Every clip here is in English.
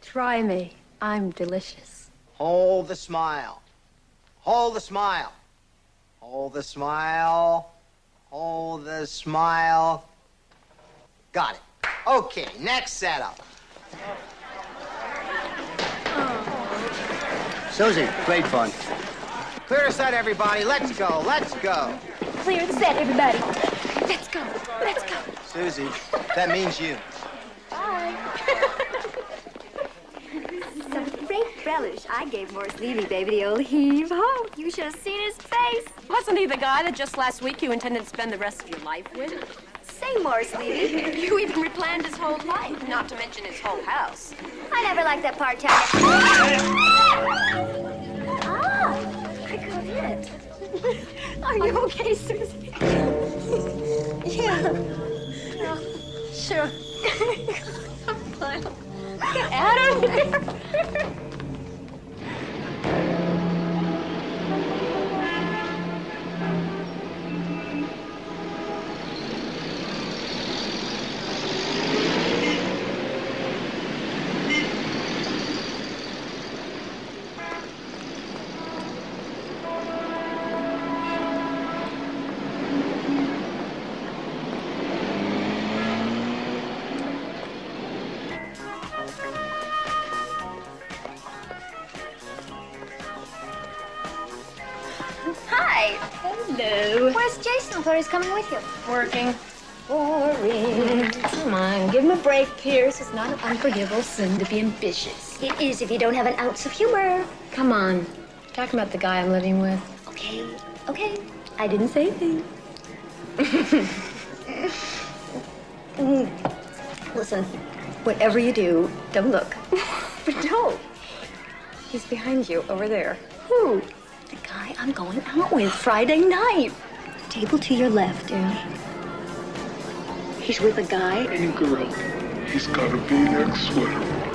Try me. I'm delicious. Hold the smile. Hold the smile. Hold the smile. Hold the smile. Got it. Okay, next setup. Susie, great fun. Clear the set, everybody. Let's go. Let's go. Clear the set, everybody. Let's go. Let's go. Susie, that means you. Bye. Some great relish I gave Morris Levy, baby, the old heave-ho. You should have seen his face. Wasn't he the guy that just last week you intended to spend the rest of your life with? Say, Morris Levy, You even replanned his whole life, not to mention his whole house. I never liked that part-timer. I got hit. Are you okay, Susie? Yeah. Sure. I'm fine. Get out of here. Hi. Hello. Where's Jason? I thought he was coming with you. Working. Boring. Come on, give him a break, Pierce. It's not an unforgivable sin to be ambitious. It is if you don't have an ounce of humor. Come on. Talking about the guy I'm living with. Okay, okay. I didn't say anything. Listen, whatever you do, don't look. But don't. He's behind you, over there. Who? The guy I'm going out with Friday night. Table to your left, dear. He's with a guy. Incorrect. He's got a V-neck sweater on.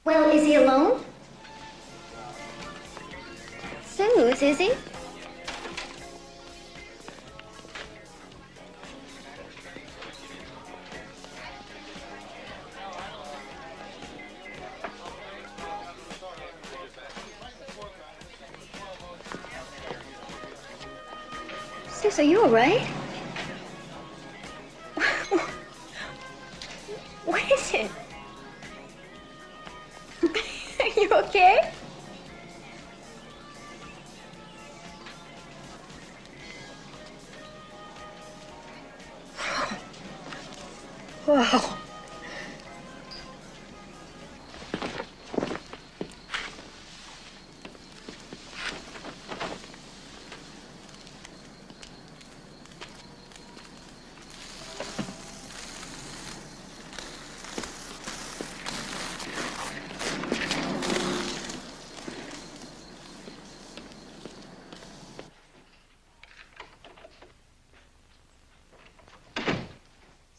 Well, is he alone? Suze, is he? Suze, are you all right? What is it? Are you okay? Wow.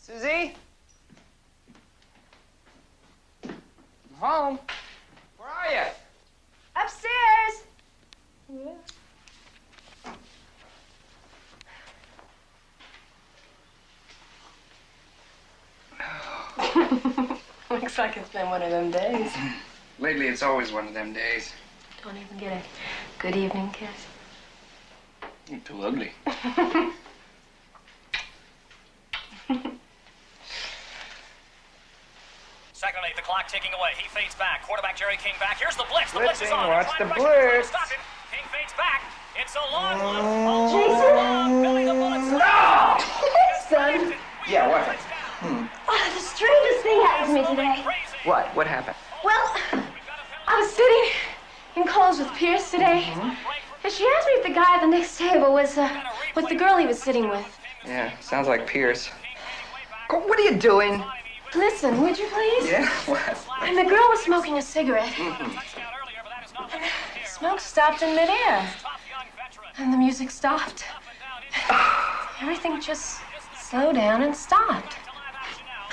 Susie? I'm home. Where are you? Upstairs! Looks like it's been one of them days. Lately, it's always one of them days. Don't even get a good evening kiss. You're too ugly. Second and 8, the clock ticking away. He fades back. Quarterback Jerry King back. Here's the blitz. The blitz is Blitzing, on. watch Clyde the Rushing trying to blitz. stop him. Son, Yeah, what? the strangest thing happened to me today. What? What happened? Well, I was sitting in calls with Pierce today, and she asked me if the guy at the next table was with the girl he was sitting with. Yeah, sounds like Pierce. What are you doing? Listen, would you please? Yeah, what? And the girl was smoking a cigarette. And the smoke stopped in midair. And the music stopped. Everything just slowed down and stopped.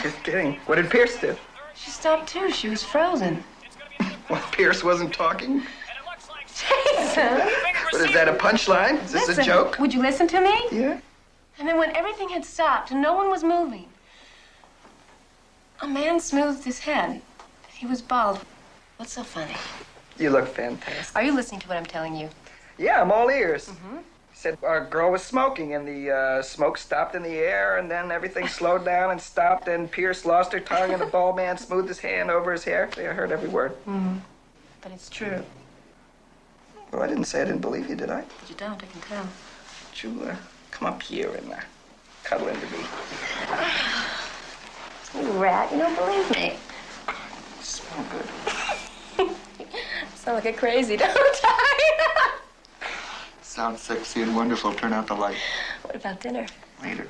Just kidding. What did Pierce do? She stopped too. She was frozen. Well, Pierce wasn't talking. Jason! What, is that a punchline? Is this Listen, a joke? Would you listen to me? Yeah. And then when everything had stopped and no one was moving, a man smoothed his head. He was bald. What's so funny? You look fantastic. Are you listening to what I'm telling you? Yeah, I'm all ears. He said our girl was smoking, and the smoke stopped in the air, and then everything slowed down and stopped, and Pierce lost her tongue, and the bald man smoothed his hand over his hair. See, I heard every word. But it's true. Well, I didn't say I didn't believe you, did I? But you don't, I can tell. Would you come up here and cuddle into me? You rat, you don't believe me. You smell good. Sound like a crazy, don't I? Sounds sexy and wonderful. Turn out the light. What about dinner? Later.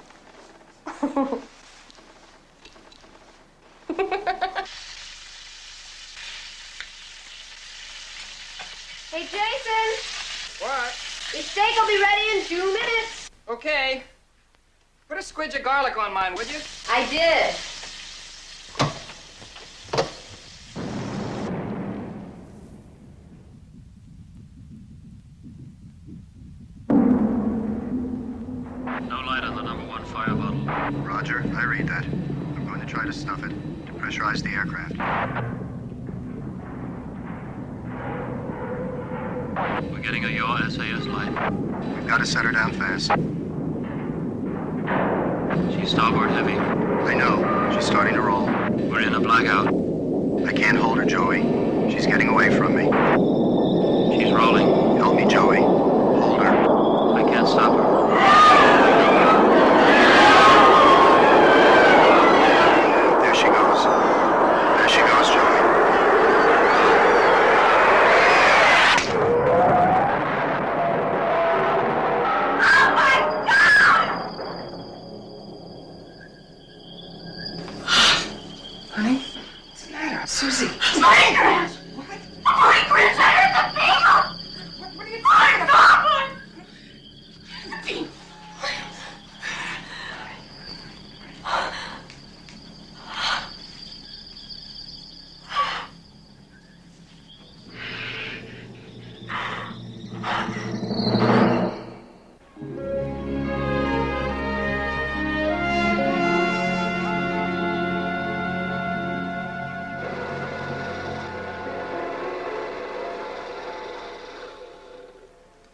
Hey, Jason! What? Your steak will be ready in 2 minutes. Okay. Put a squidge of garlic on mine, would you? I did. No light on the #1 fire bottle. Roger, I read that. I'm going to try to stuff it, to pressurize the aircraft. We're getting a yaw SAS light. We've got to set her down fast. She's starboard heavy. I know. She's starting to roll. We're in a blackout. I can't hold her, Joey. She's getting away from me. She's rolling. Help me, Joey. Hold her. I can't stop her. There she goes. There she goes, Joey. Honey? What's the matter? Susie. Migrants! What? Migrants! I heard the people! What are you talking about?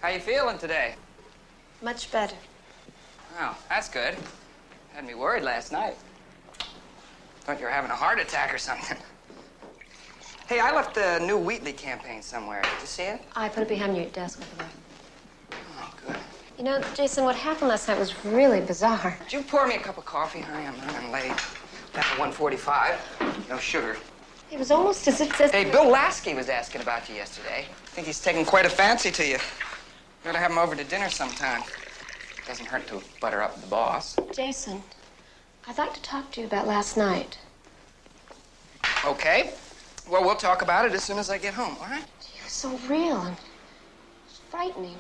How you feeling today? Much better. Oh, that's good. Had me worried last night. Thought you were having a heart attack or something. Hey, I left the new Wheatley campaign somewhere. Did you see it? I put it behind your desk over there. Oh, good. You know, Jason, what happened last night was really bizarre. Did you pour me a cup of coffee, honey? I'm running late. That's 1:45. No sugar. It was almost as if this... Hey, Bill Lasky was asking about you yesterday. I think he's taking quite a fancy to you. You ought to have him over to dinner sometime. Doesn't hurt to butter up the boss. Jason, I'd like to talk to you about last night. Okay. Well, we'll talk about it as soon as I get home, all right? It was so real and frightening.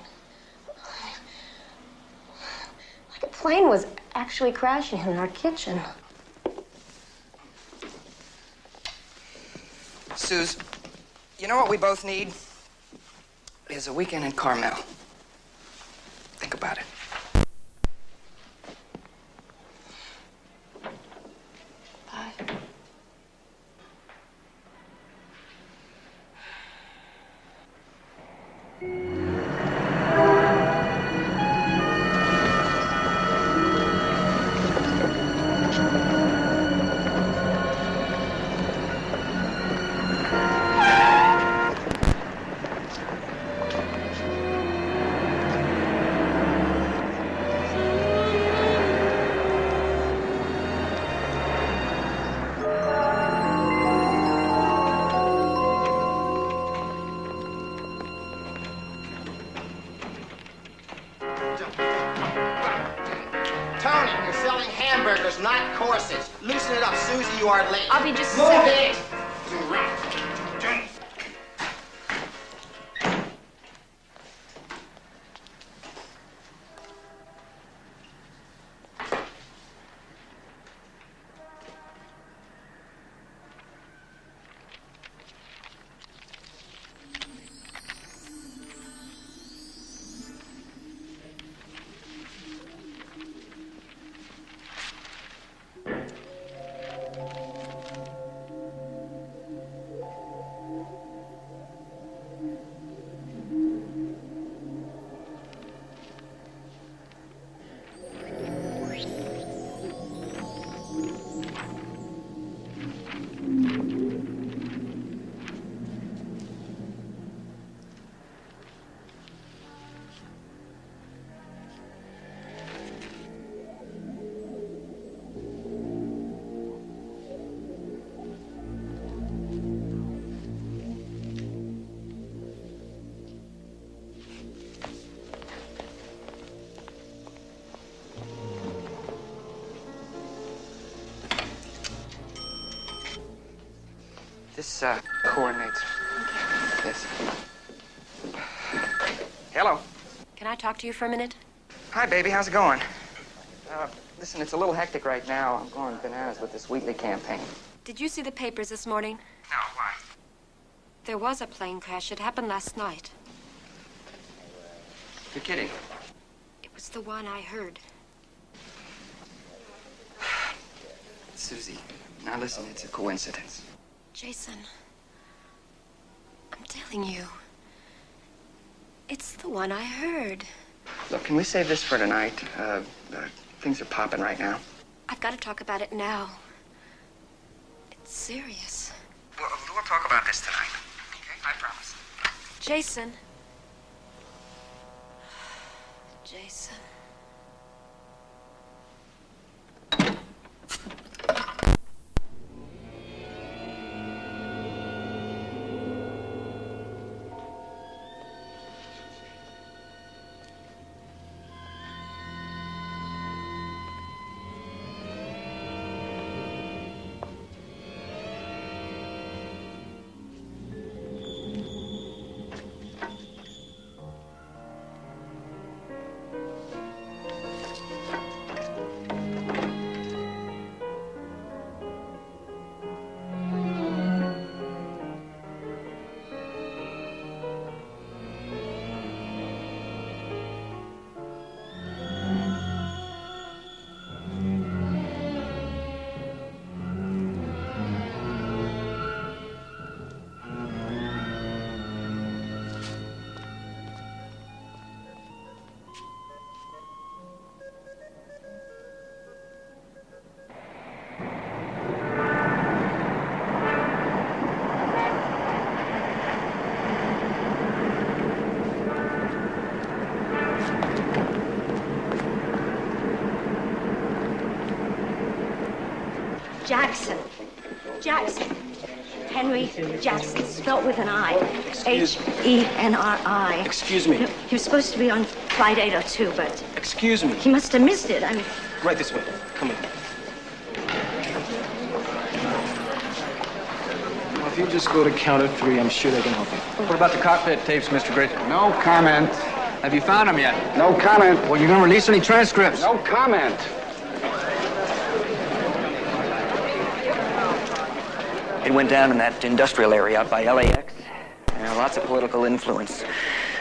Like a plane was actually crashing in our kitchen. Suze, you know what we both need? Is a weekend in Carmel. Think about it. Bye. Tony, you're selling hamburgers, not courses. Loosen it up, Susie, you are late. I'll be just a Move second. it! This coordinates this. Hello. Can I talk to you for a minute? Hi, baby. How's it going? Listen, it's a little hectic right now. I'm going bananas with this Wheatley campaign. Did you see the papers this morning? No, why? There was a plane crash. It happened last night. You're kidding. It was the one I heard. Susie, now listen, it's a coincidence. Jason, I'm telling you, it's the one I heard. Look, can we save this for tonight? Things are popping right now. I've got to talk about it now. It's serious. We'll talk about this tonight. Okay? I promise. Jason. Jason. Jackson. Jackson. Henry Jackson, spelt with an I. H-E-N-R-I. Excuse me. You know, he was supposed to be on flight 802, but Excuse me. he must have missed it. I mean... Right this way. Come on. Well, if you just go to counter 3, I'm sure they can help you. What about the cockpit tapes, Mr. Gritch? No comment. Have you found them yet? No comment. Well, you gonna release any transcripts? No comment. It went down in that industrial area out by LAX. Lots of political influence.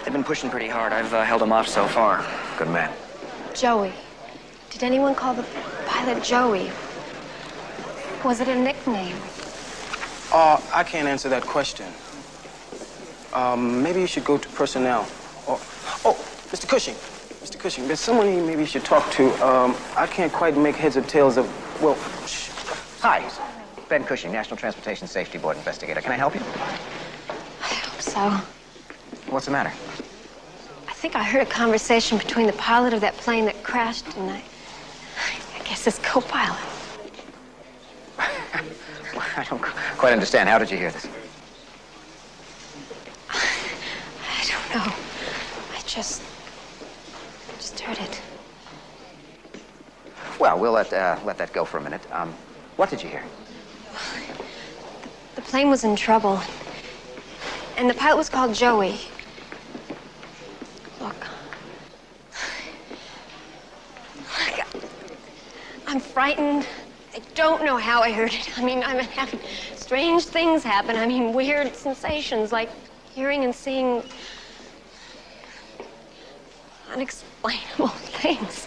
They've been pushing pretty hard. I've held them off so far. Good man. Joey. Did anyone call the pilot Joey? Was it a nickname? I can't answer that question. Maybe you should go to personnel. Oh, Mr. Cushing. Mr. Cushing, there's someone you maybe should talk to. I can't quite make heads or tails of, well, shh. Hi. Ben Cushing, National Transportation Safety Board investigator. Can I help you? I hope so. What's the matter? I think I heard a conversation between the pilot of that plane that crashed and I guess his co-pilot. I don't quite understand. How did you hear this? I don't know. I just just heard it. Well, we'll let that go for a minute. What did you hear? The plane was in trouble. And the pilot was called Joey. Look. I'm frightened. I don't know how I heard it. I mean, I'm having strange things happen. I mean, weird sensations, like hearing and seeing unexplainable things.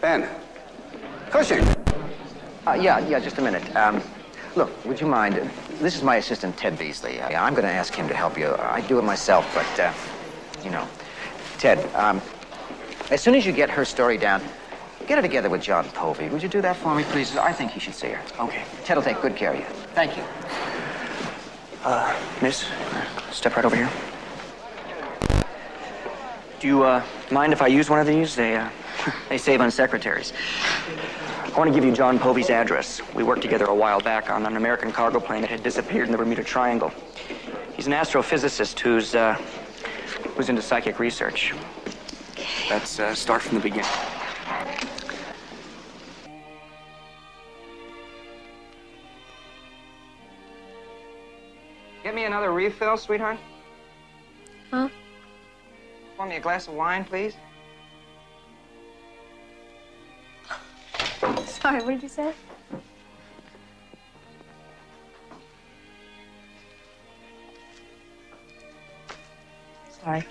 Ben. Cushing. Yeah, just a minute. Look, would you mind? This is my assistant, Ted Beasley. I'm going to ask him to help you. I do it myself, but, you know. Ted, as soon as you get her story down, get her together with John Povey. Would you do that for me, please? I think he should see her. Okay. Ted will take good care of you. Thank you. Miss, step right over here. Do you, mind if I use one of these? They save on secretaries. I want to give you John Povey's address. We worked together a while back on an American cargo plane that had disappeared in the Bermuda Triangle. He's an astrophysicist who's into psychic research. Let's start from the beginning. Get me another refill, sweetheart. Huh? Pour me a glass of wine, please. Sorry, what did you say? Sorry.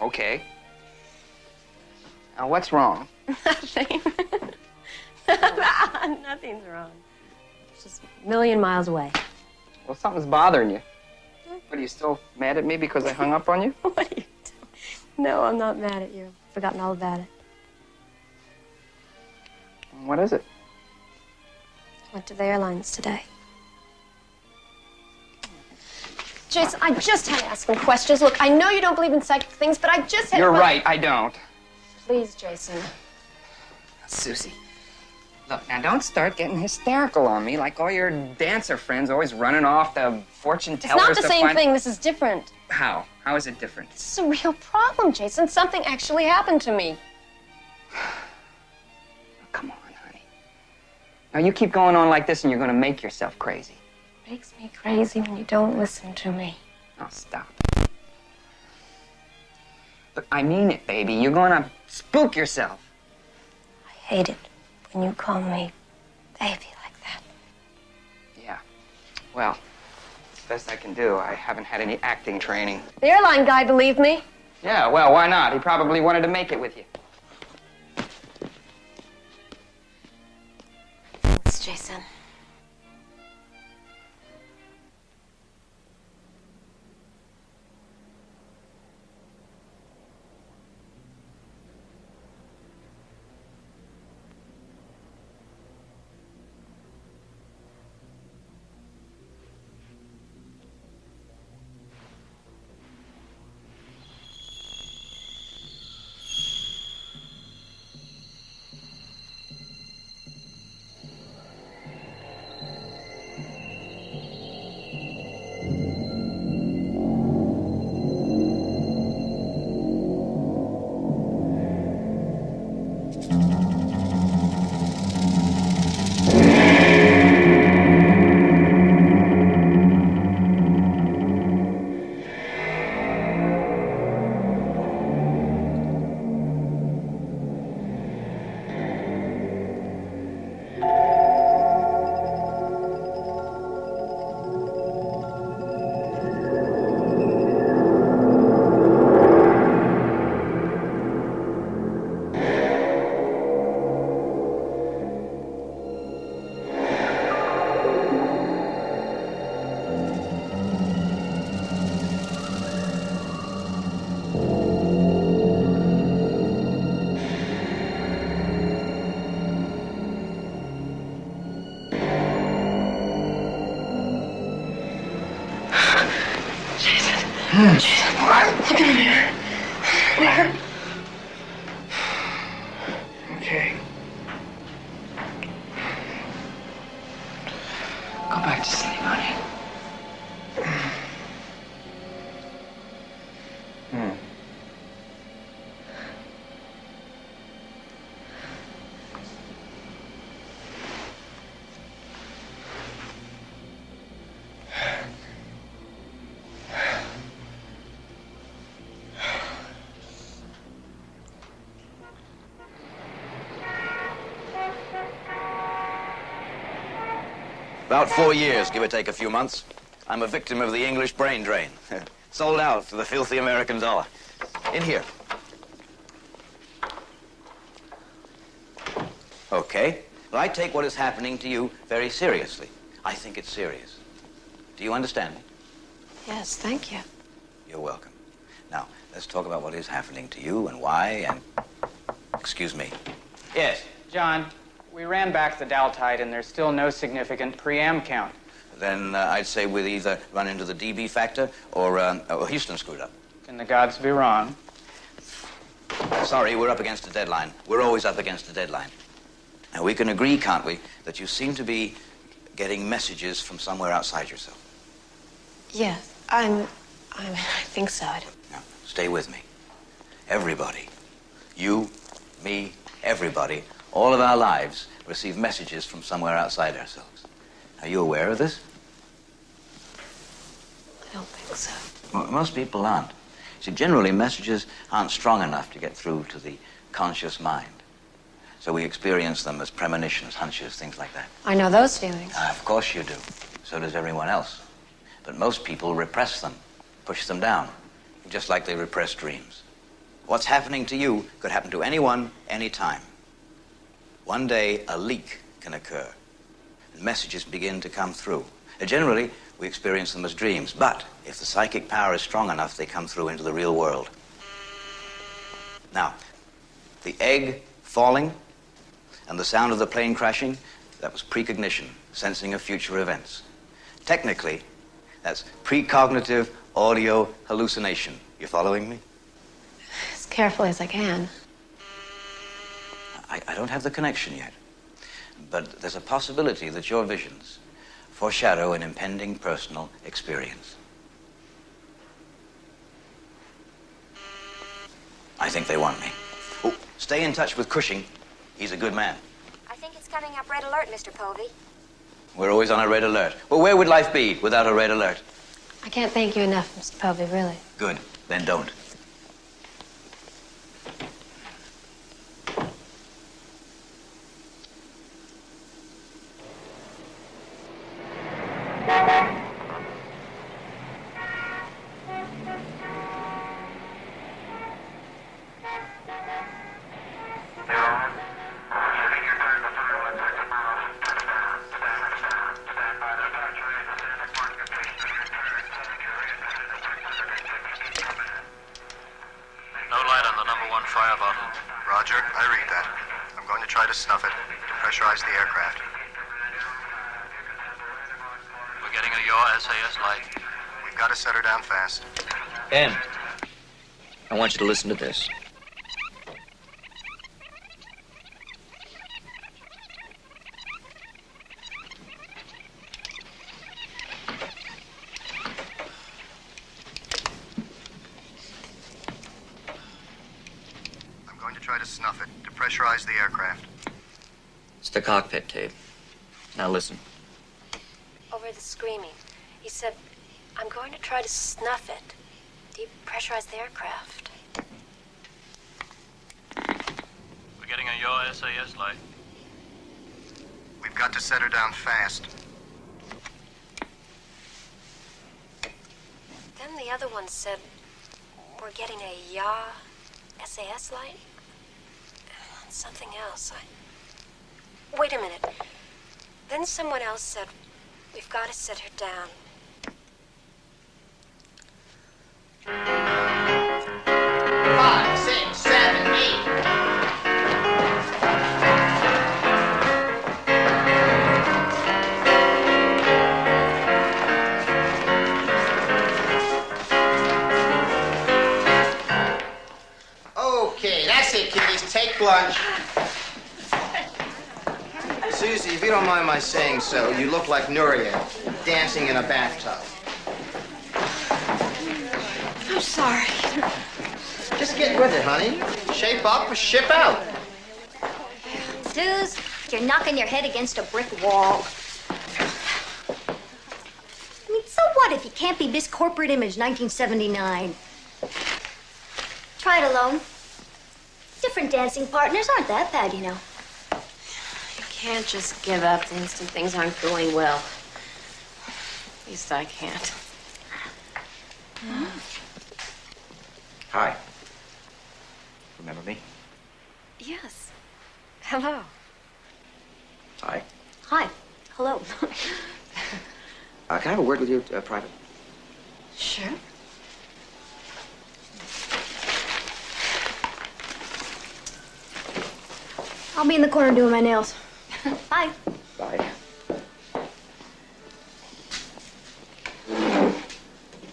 Okay. Now, what's wrong? Nothing. Nothing's wrong. It's just a million miles away. Well, something's bothering you. What, are you still mad at me because I hung up on you? What are you doing? No, I'm not mad at you. I've forgotten all about it. What is it? Went to the airlines today. Jason, I just had to ask some questions. Look, I know you don't believe in psychic things, but I just had to... You're right, I don't. Please, Jason. Susie, look, now don't start getting hysterical on me like all your dancer friends always running off to fortune tellers. It's not the same thing. This is different. How? How is it different? This is a real problem, Jason. Something actually happened to me. Come on, honey. Now, you keep going on like this and you're going to make yourself crazy. It makes me crazy when you don't listen to me. Oh, stop. Look, I mean it, baby. You're going to spook yourself. I hate it when you call me baby like that. Yeah. Well, it's the best I can do. I haven't had any acting training. The airline guy believed me. Yeah, well, why not? He probably wanted to make it with you. Thanks, Jason. Jason, what? Look in the mirror. Where? Okay. Go back to sleep, honey. About 4 years, give or take a few months. I'm a victim of the English brain drain. Sold out for the filthy American dollar. In here. Okay. Well, I take what is happening to you very seriously. I think it's serious. Do you understand me? Yes, thank you. You're welcome. Now, let's talk about what is happening to you and why and... Excuse me. Yes? John, we ran back the Daltide and there's still no significant pre-am count. Then I'd say we'll either run into the DB factor or Houston screwed up. Can the gods be wrong? Sorry, we're up against a deadline. We're always up against a deadline. Now, we can agree, can't we, that you seem to be getting messages from somewhere outside yourself. Yes, I think so. Now, stay with me. Everybody, you, me, everybody, all of our lives receive messages from somewhere outside ourselves. Are you aware of this? I don't think so. Well, most people aren't. See, generally, messages aren't strong enough to get through to the conscious mind. So we experience them as premonitions, hunches, things like that. I know those feelings. Of course you do. So does everyone else. But most people repress them, push them down, just like they repress dreams. What's happening to you could happen to anyone, anytime. One day, a leak can occur, and messages begin to come through. Generally, we experience them as dreams, but if the psychic power is strong enough, they come through into the real world. Now, the egg falling and the sound of the plane crashing, that was precognition, sensing of future events. Technically, that's precognitive audio hallucination. You following me? As carefully as I can. I don't have the connection yet, but there's a possibility that your visions foreshadow an impending personal experience. I think they want me. Oh, stay in touch with Cushing. He's a good man. I think it's coming up red alert, Mr. Povey. We're always on a red alert. Well, where would life be without a red alert? I can't thank you enough, Mr. Povey, really. Good. Then don't. Ben, I want you to listen to this. I'm going to try to snuff it, depressurize the aircraft. It's the cockpit tape. Now listen. Over the screaming, he said, I'm going to try to snuff it. Depressurize the aircraft. We're getting a yaw SAS light. We've got to set her down fast. Then the other one said, we're getting a yaw SAS light? And something else. Wait a minute. Then someone else said, we've got to set her down. 5, 6, 7, 8. Okay, that's it, kiddies. Take lunch. Susie, if you don't mind my saying so, you look like Nuria dancing in a bathtub. I'm sorry. Just get with it, honey. Shape up or ship out. Suze, you're knocking your head against a brick wall. I mean, so what if you can't be Miss Corporate Image 1979? Try it alone. Different dancing partners aren't that bad, you know. You can't just give up the instant things aren't going well. At least I can't. Hi. Remember me? Yes. Hello. Hi. Hi. Hello. Can I have a word with you, private? Sure. I'll be in the corner doing my nails. Bye. Bye.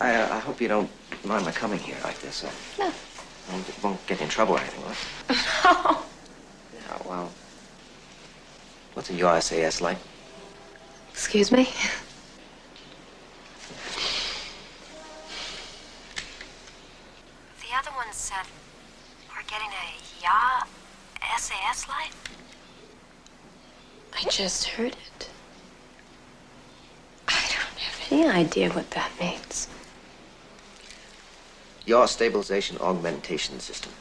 I hope you don't mind my coming here like this. No. I won't get you in trouble or anything, will I? No. Yeah, well, what's a USAS like? Excuse me? The other one said we're getting a SAS light? I just heard it. I don't have any idea what that means. Yaw Stabilization Augmentation System.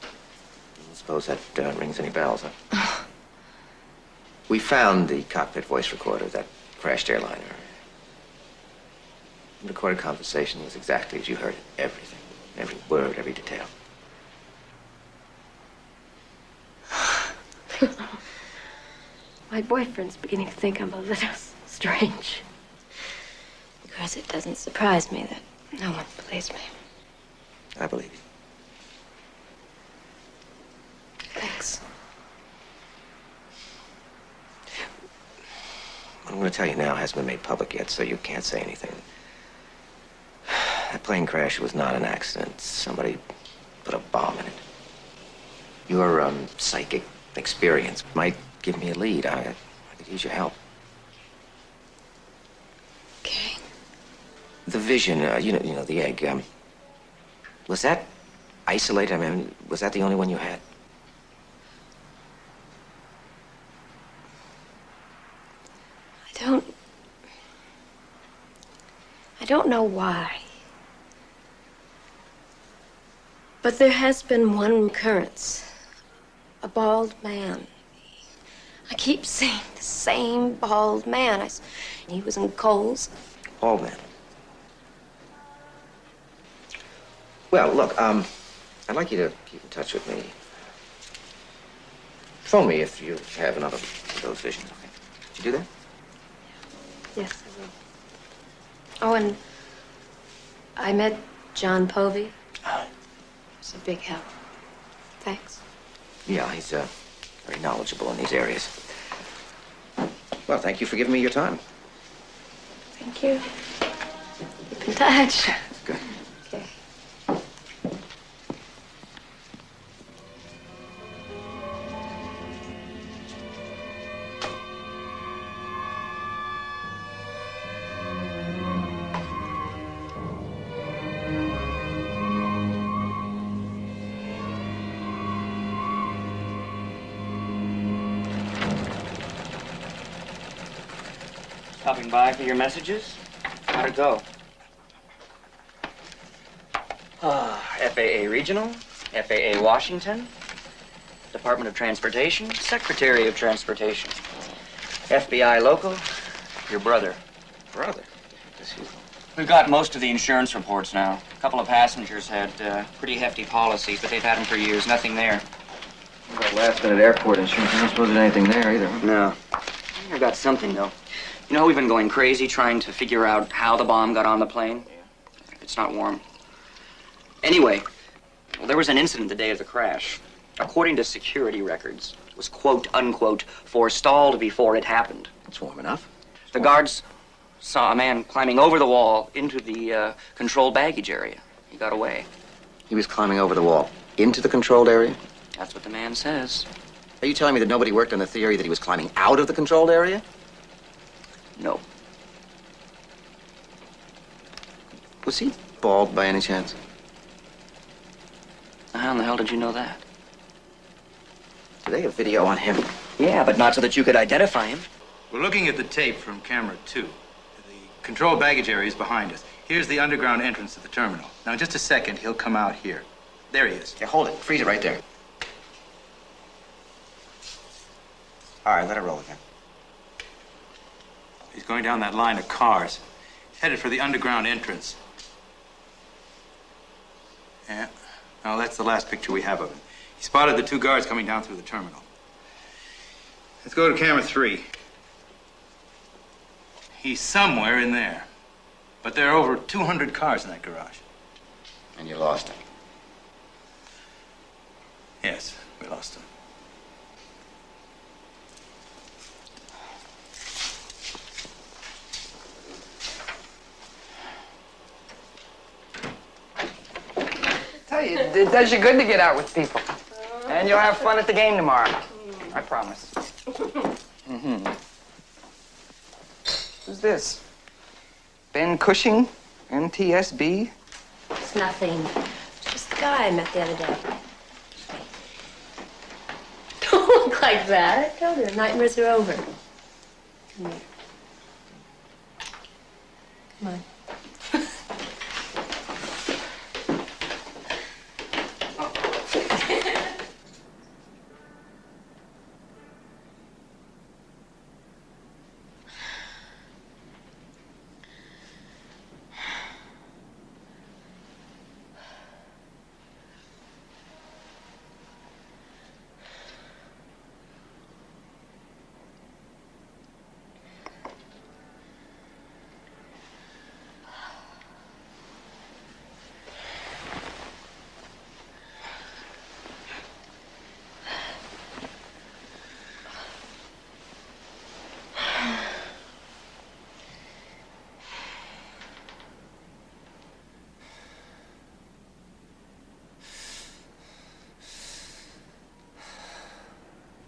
I suppose that rings any bells, huh? We found the cockpit voice recorder of that crashed airliner. The recorded conversation was exactly as you heard it. Everything. Every word, every detail. My boyfriend's beginning to think I'm a little strange. Of course, it doesn't surprise me that no one believes me. I believe you. Thanks. What I'm going to tell you now hasn't been made public yet, so you can't say anything. That plane crash was not an accident. Somebody put a bomb in it. Your psychic experience might give me a lead. I could use your help. Okay. The vision, you know, the egg. Was that isolated? I mean, was that the only one you had? I don't know why. But there has been one occurrence. A bald man. I keep seeing the same bald man. He was in Coles. Bald man. Well, look, I'd like you to keep in touch with me. Phone me if you have another of those visions, okay? Did you do that? Yes, I will. Oh, and I met John Povey. It's a big help. Thanks. Yeah, he's very knowledgeable in these areas. Well, thank you for giving me your time. Thank you. Keep in touch. Good. Okay. Stopping by for your messages? How'd it go? FAA Regional, FAA Washington, Department of Transportation, Secretary of Transportation, FBI Local, your brother. Brother? We've got most of the insurance reports now. A couple of passengers had pretty hefty policies, but they've had them for years. Nothing there. That last-minute airport insurance, I don't suppose there's anything there either. No. I've got something, though. You know, we've been going crazy trying to figure out how the bomb got on the plane. It's not warm. Anyway, well, there was an incident the day of the crash. According to security records, it was quote-unquote forestalled before it happened. It's warm enough. The guards saw a man climbing over the wall into the controlled baggage area. He got away. He was climbing over the wall into the controlled area? That's what the man says. Are you telling me that nobody worked on the theory that he was climbing out of the controlled area? No. Was he bald by any chance? How in the hell did you know that? Do they have video on him? Yeah, but not so that you could identify him. We're looking at the tape from camera 2. The control baggage area is behind us. Here's the underground entrance to the terminal. Now, in just a second, he'll come out here. There he is. Yeah, hold it. Freeze it right there. All right, let it roll again. He's going down that line of cars, headed for the underground entrance. Yeah. Now, that's the last picture we have of him. He spotted the two guards coming down through the terminal. Let's go to camera 3. He's somewhere in there. But there are over 200 cars in that garage. And you lost him. Yes, we lost him. Tell you, it does you good to get out with people. And you'll have fun at the game tomorrow. I promise. Mm-hmm. Who's this? Ben Cushing, NTSB? It's nothing. It's just the guy I met the other day. Don't look like that. I told her nightmares are over. Come here. Come on.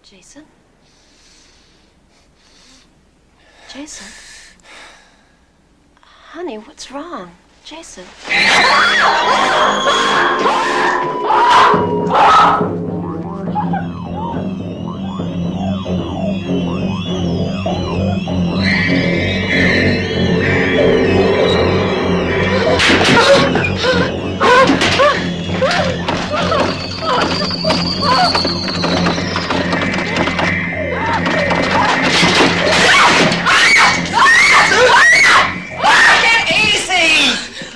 Jason? Jason? Honey, what's wrong? Jason?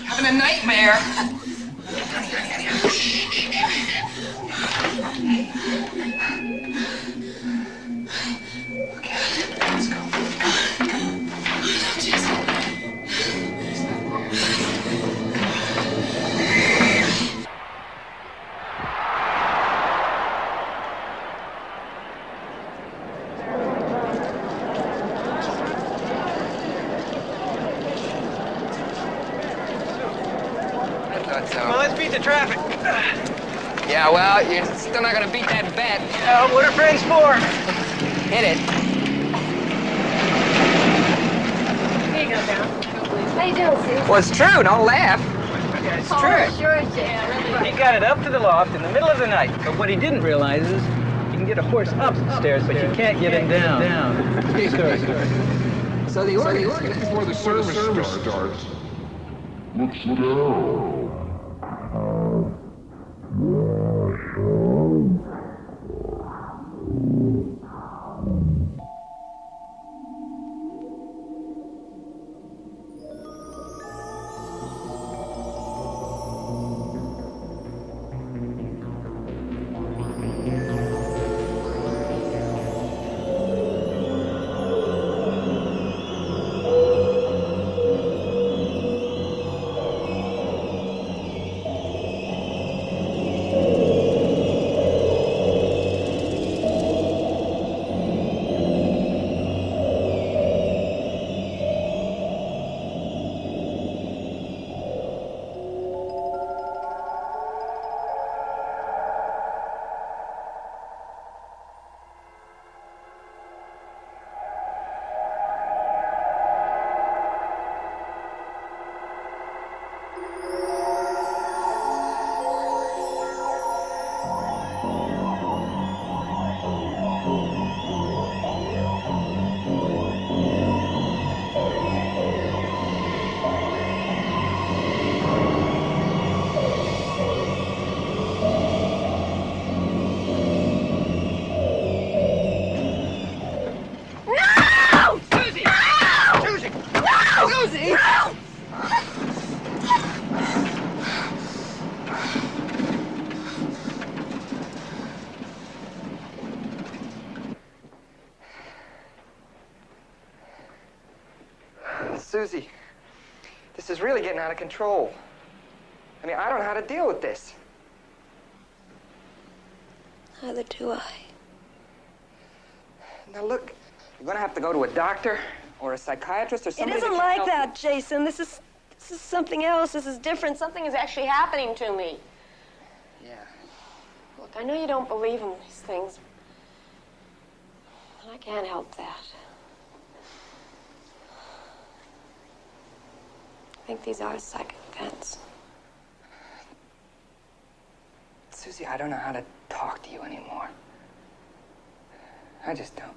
Having a nightmare. Well, let's beat the traffic. Yeah, well, you're still not gonna beat that bet. What are friends for? Hit it. Here you go, Down. How you doing, Sue? Well, it's true. Don't laugh. Yeah, it's Oh, true. sure it is. Yeah, really. He got it up to the loft in the middle of the night. But what he didn't realize is you can get a horse up the stairs, but you can't get him down. So the order. Before the service starts. Looks down. Susie, this is really getting out of control. I mean, I don't know how to deal with this. Neither do I. Now look, you're gonna have to go to a doctor or a psychiatrist or It somebody. isn't like that, Jason. This is something else. This is different. Something is actually happening to me. Yeah. Look, I know you don't believe in these things, but I can't help that. I think these are psychic events. Susie, I don't know how to talk to you anymore. I just don't.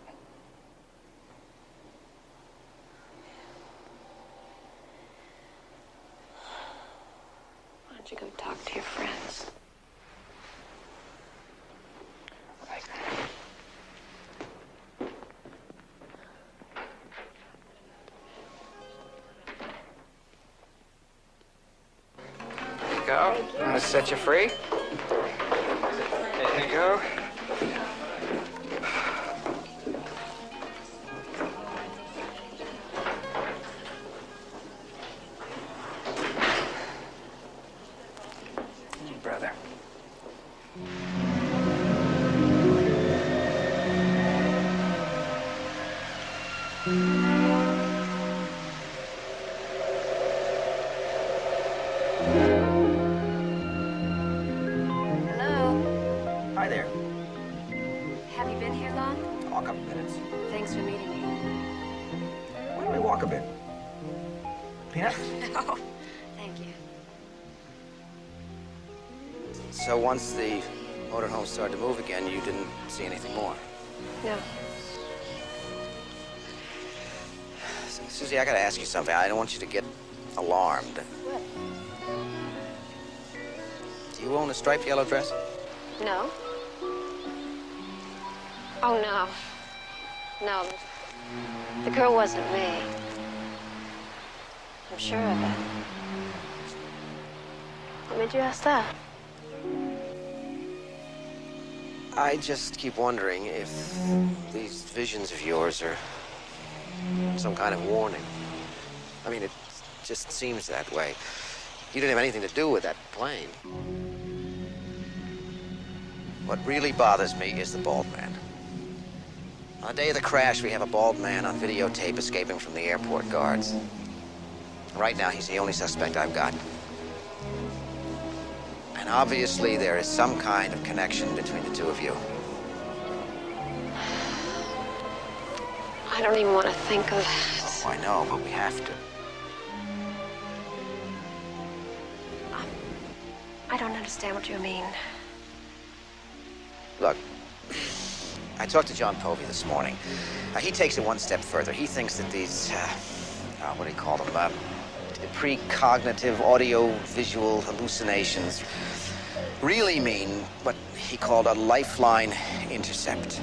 Why don't you go talk to your friends? Right. There you go. I'm gonna set you free. There you go. Brother. Hello? Hi there. Have you been here long? Oh, a couple minutes. Thanks for meeting me. Why don't we walk a bit? Peanut? No, thank you. So once the motorhome started to move again, you didn't see anything more? No. Susie, I gotta ask you something. I don't want you to get alarmed. What? Do you own a striped yellow dress? No. Oh, no. No. The girl wasn't me. I'm sure of it. What made you ask that? I just keep wondering if these visions of yours are some kind of warning. I mean, it just seems that way. You didn't have anything to do with that plane. What really bothers me is the bald man. On the day of the crash, we have a bald man on videotape escaping from the airport guards. Right now, he's the only suspect I've got. And obviously, there is some kind of connection between the two of you. I don't even want to think of that. Oh, I know, but we have to. I don't understand what you mean. Look, I talked to John Povey this morning. He takes it one step further. He thinks that these, what do you call them? Precognitive audio-visual hallucinations really mean what he called a lifeline intercept.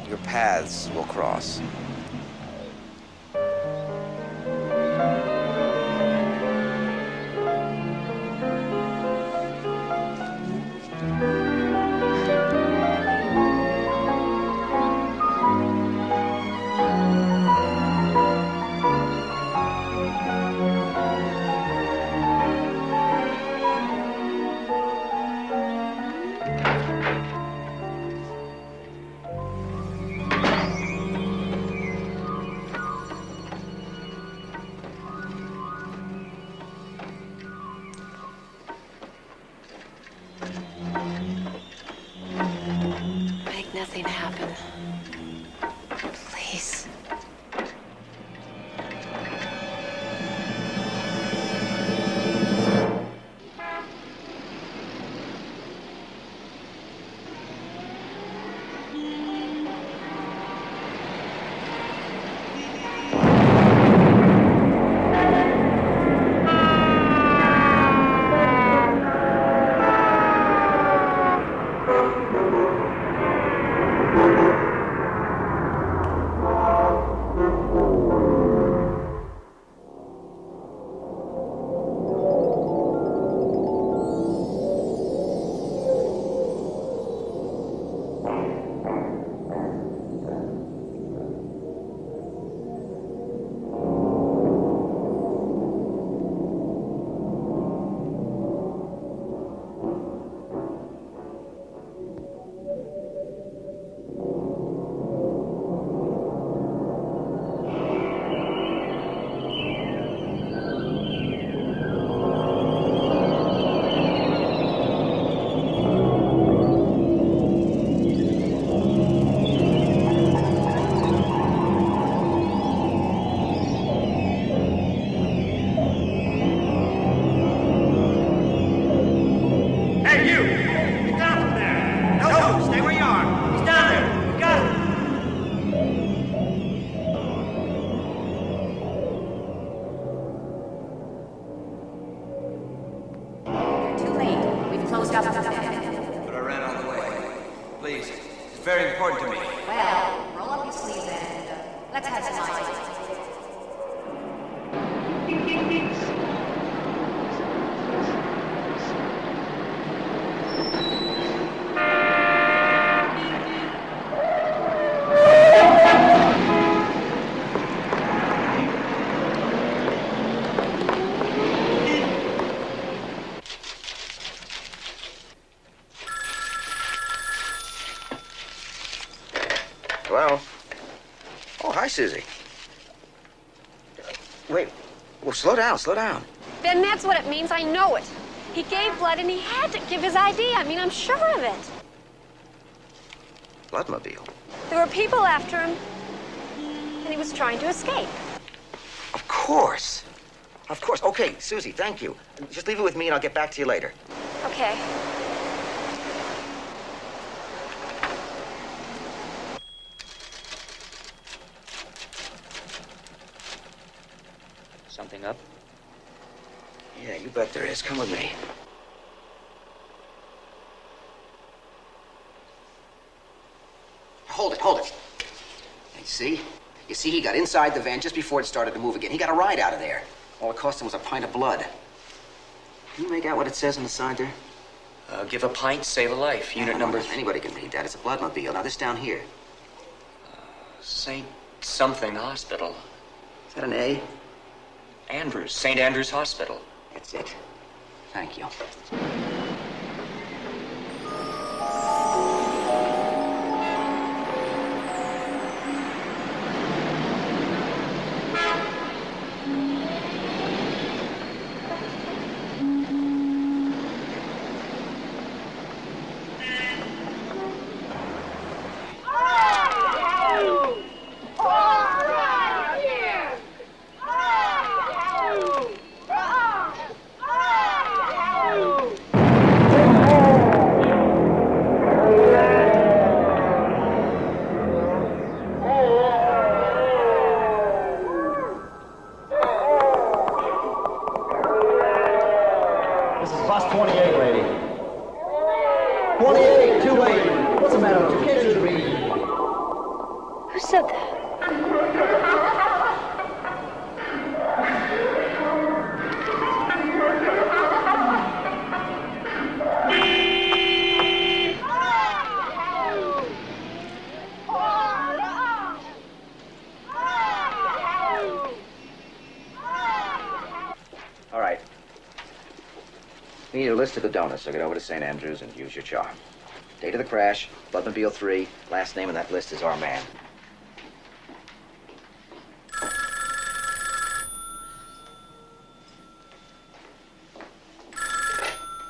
Your paths will cross. stopped there. But I ran out of the way. Please, it's very important to me. Well, roll up your sleeves and let's have some wine. Hello? Oh, hi, Susie. Wait. Well, slow down, slow down. Ben, that's what it means. I know it. He gave blood and he had to give his ID. I mean, I'm sure of it. Bloodmobile? There were people after him, and he was trying to escape. Of course. Of course. Okay, Susie, thank you. Just leave it with me and I'll get back to you later. Okay. Something up? Yeah, you bet there is. Come with me. Hold it, hold it. Hey, see? You see, he got inside the van just before it started to move again. He got a ride out of there. All it cost him was a pint of blood. Can you make out what it says on the side there? Give a pint, save a life. Unit number... Anybody can read that. It's a bloodmobile. Now, this down here. St. Something Hospital. Is that an A? Andrews. St. Andrews Hospital. That's it. Thank you. We need a list of the donors, so get over to St. Andrews and use your charm. Date of the crash, Bloodmobile 3, last name on that list is our man.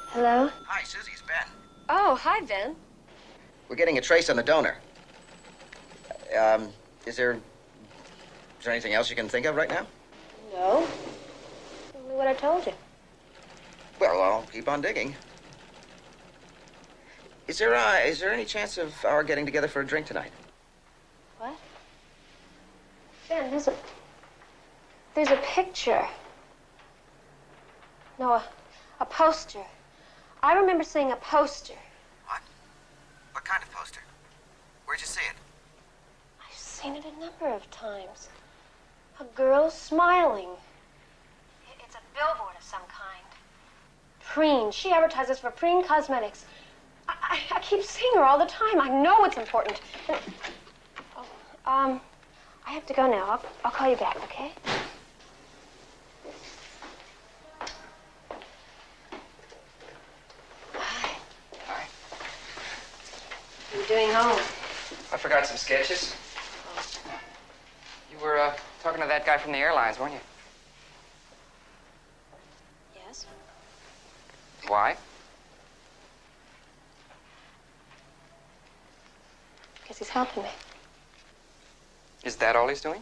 Hello? Hi, Susie, it's Ben. Oh, hi, Ben. We're getting a trace on the donor. Is there anything else you can think of right now? No. Only what I told you. Well, I'll keep on digging. Is there any chance of our getting together for a drink tonight? What? Ben, there's a picture. No, a poster. I remember seeing a poster. What? What kind of poster? Where'd you see it? I've seen it a number of times. A girl smiling. It's a billboard of some kind. Preen. She advertises for Preen Cosmetics. I keep seeing her all the time. I know it's important. I have to go now. I'll call you back, okay? Hi. Hi. What are you doing home? I forgot some sketches. You were talking to that guy from the airlines, weren't you? Yes. Why? Because he's helping me. Is that all he's doing?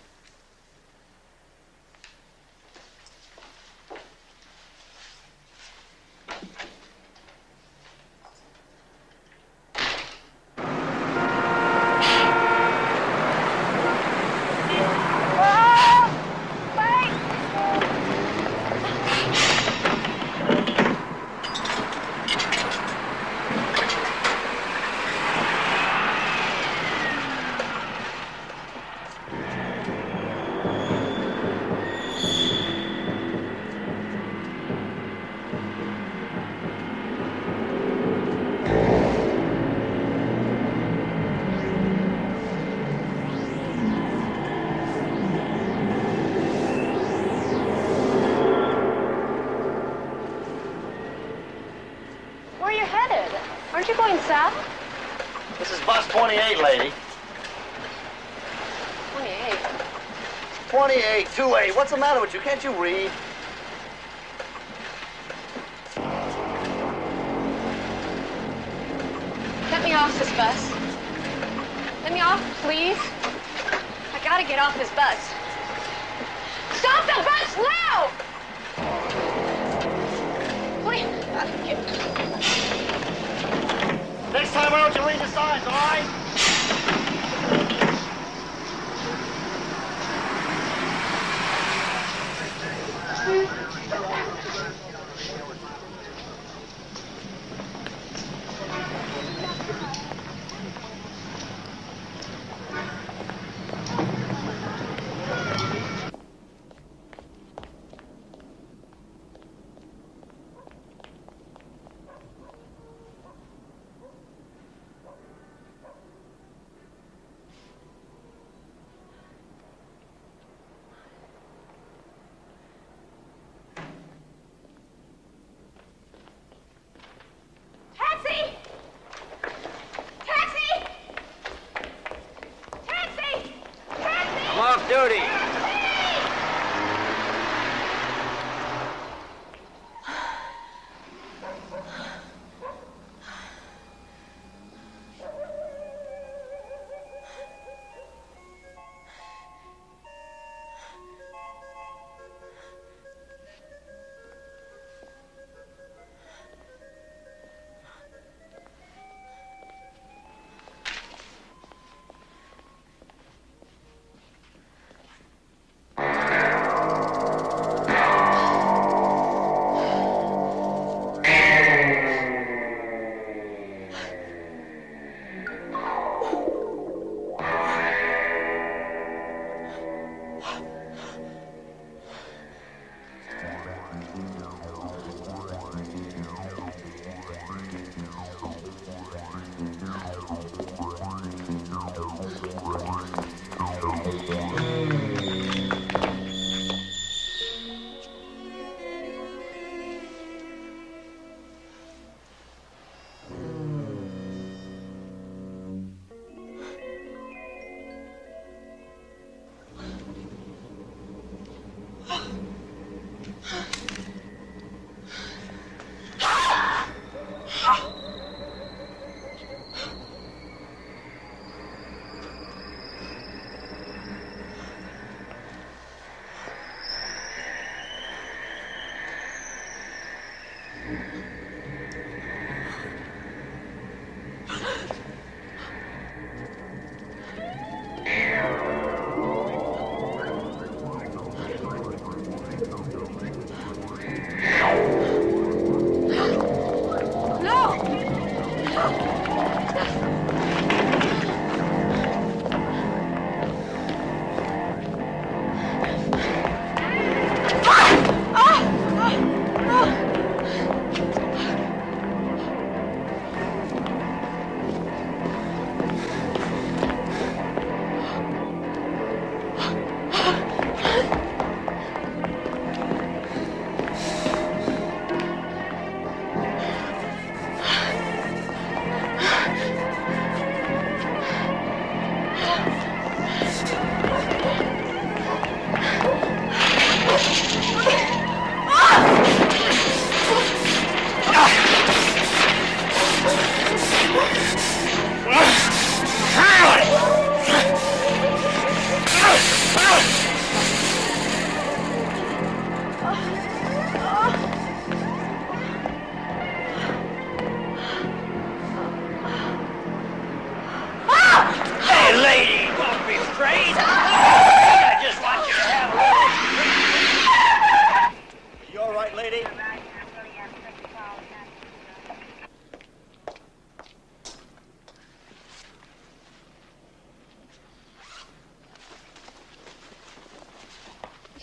going south? This is bus 28, lady. 28. 28, 28. What's the matter with you? Can't you read? Let me off this bus. Let me off, please. I gotta get off this bus. Stop the bus now! Please. Next time, why don't you read the signs, all right? Duty.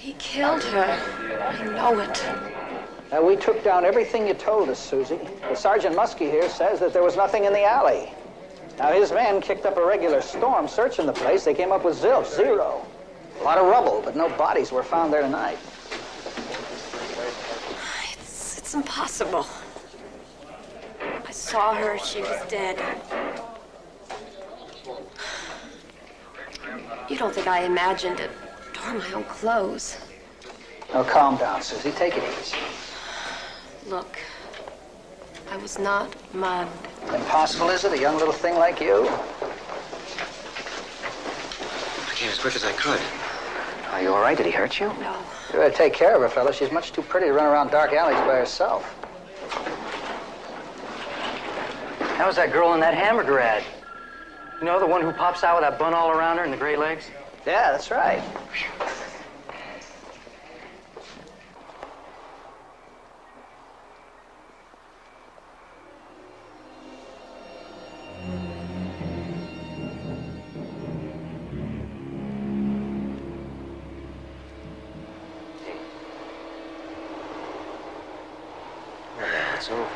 He killed her. I know it. We took down everything you told us, Susie. But Sergeant Muskie here says that there was nothing in the alley. Now, his men kicked up a regular storm searching the place. They came up with zilch, zero. A lot of rubble, but no bodies were found there tonight. It's impossible. I saw her. She was dead. You don't think I imagined it? Tore my own clothes. Oh, calm down, Susie. Take it easy. Look, I was not mugged. Impossible, is it? A young little thing like you? I came as quick as I could. Are you all right? Did he hurt you? No. You better take care of her, fella. She's much too pretty to run around dark alleys by herself. That was that girl in that hamburger ad. You know, the one who pops out with that bun all around her and the gray legs? Yeah, that's right. It's over.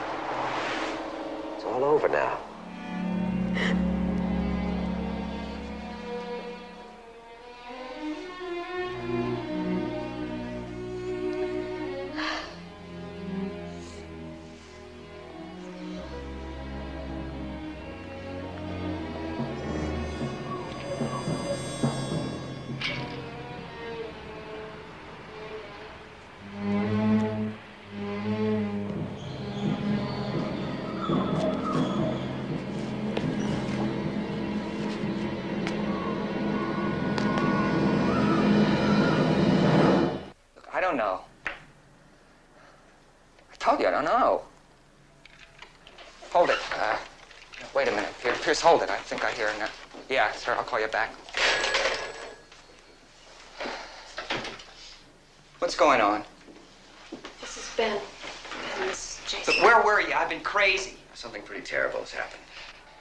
It's all over now. I don't know. I told you I don't know. Hold it. Wait a minute. Pierce, hold it. I think I hear it. Yeah, sir, I'll call you back. What's going on? This is Ben. Ben, this is Jason. Look, where were you? I've been crazy. Something pretty terrible has happened.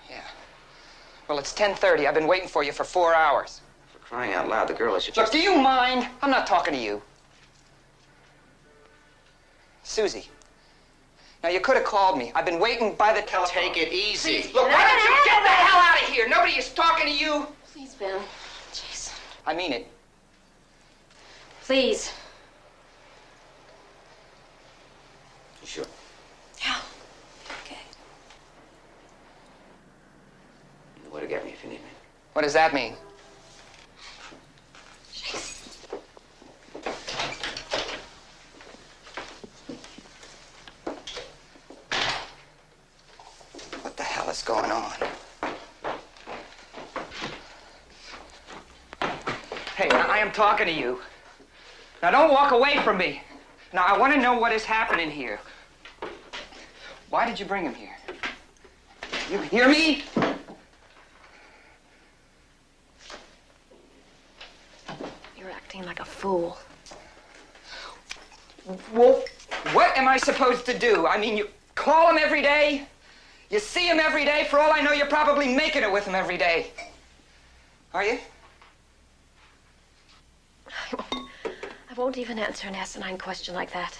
Yeah. Well, it's 10:30. I've been waiting for you for 4 hours. For crying out loud, the girl is Look, just... do you mind? I'm not talking to you. Susie. Now, you could have called me. I've been waiting by the telephone. Take it easy. Please, look, why don't you get the hell out of here? Nobody is talking to you. Please, Ben. Jason. I mean it. Please. You sure? Yeah. Okay. You know where to get me if you need me. What does that mean? What the hell is going on? Hey, I am talking to you. Now, don't walk away from me. Now, I want to know what is happening here. Why did you bring him here? You hear me? You're acting like a fool. Well, what am I supposed to do? I mean, you call him every day? You see him every day? For all I know, you're probably making it with him every day. Are you? I won't even answer an asinine question like that.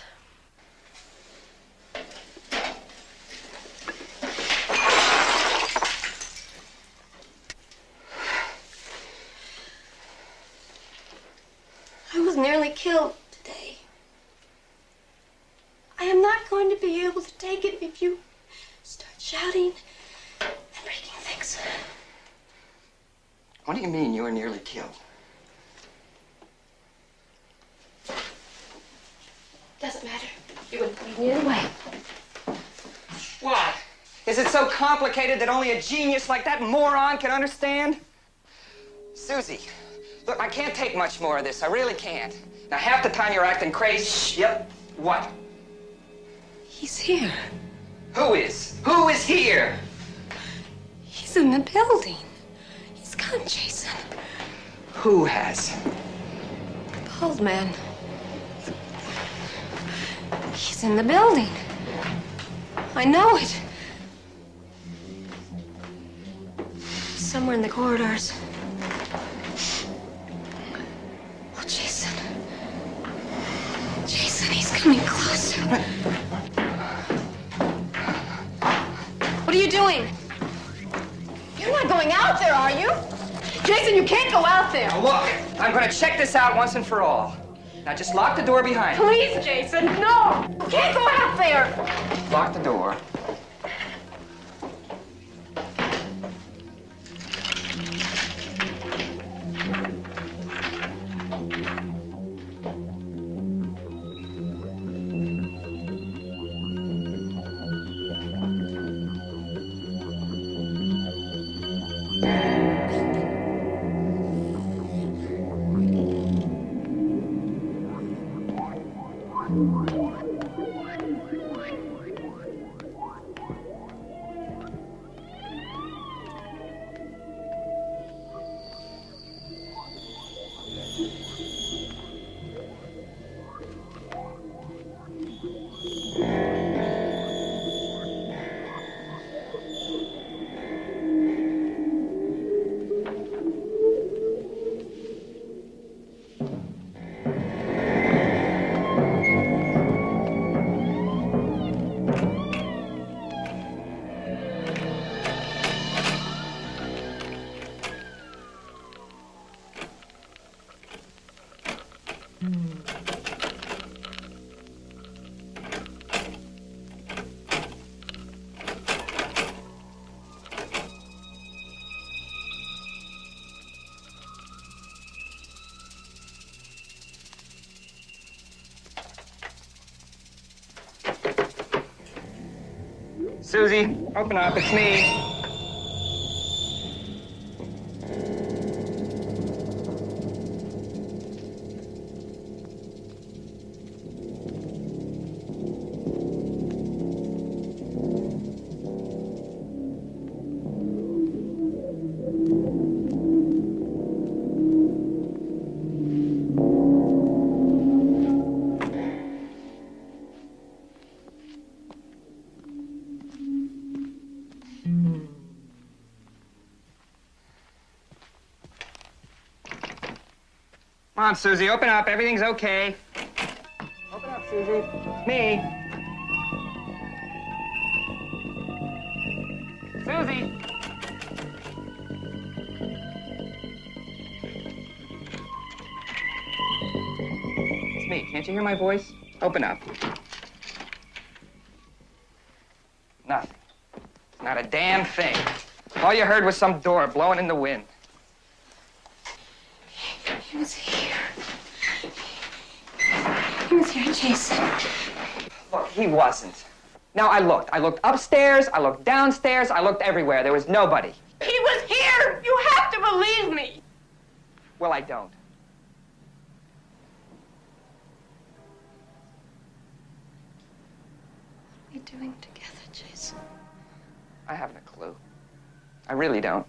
I was nearly killed today. I am not going to be able to take it if you start shouting and breaking things. What do you mean you were nearly killed? Doesn't matter. You would leave me anyway. Why? Is it so complicated that only a genius like that moron can understand? Susie, look, I can't take much more of this. I really can't. Now, half the time you're acting crazy. Shh. Yep. What? He's here. Who is? Who is here? He's in the building. He's gone, Jason. Who has? The bald man. He's in the building. I know it. Somewhere in the corridors. Oh, Jason. Jason, he's coming closer. What are you doing? You're not going out there, are you? Jason, you can't go out there. Now, look, I'm going to check this out once and for all. Now, just lock the door behind you. Please, Jason, no! You can't go out there! Lock the door. Susie, open up, it's me. Come on, Susie, open up. Everything's okay. Open up, Susie. It's me. Susie. It's me. Can't you hear my voice? Open up. Nothing. Not a damn thing. All you heard was some door blowing in the wind. He was here. He was here, Jason. Look, he wasn't. Now, I looked. I looked upstairs, I looked downstairs, I looked everywhere. There was nobody. He was here! You have to believe me! Well, I don't. What are we doing together, Jason? I haven't a clue. I really don't.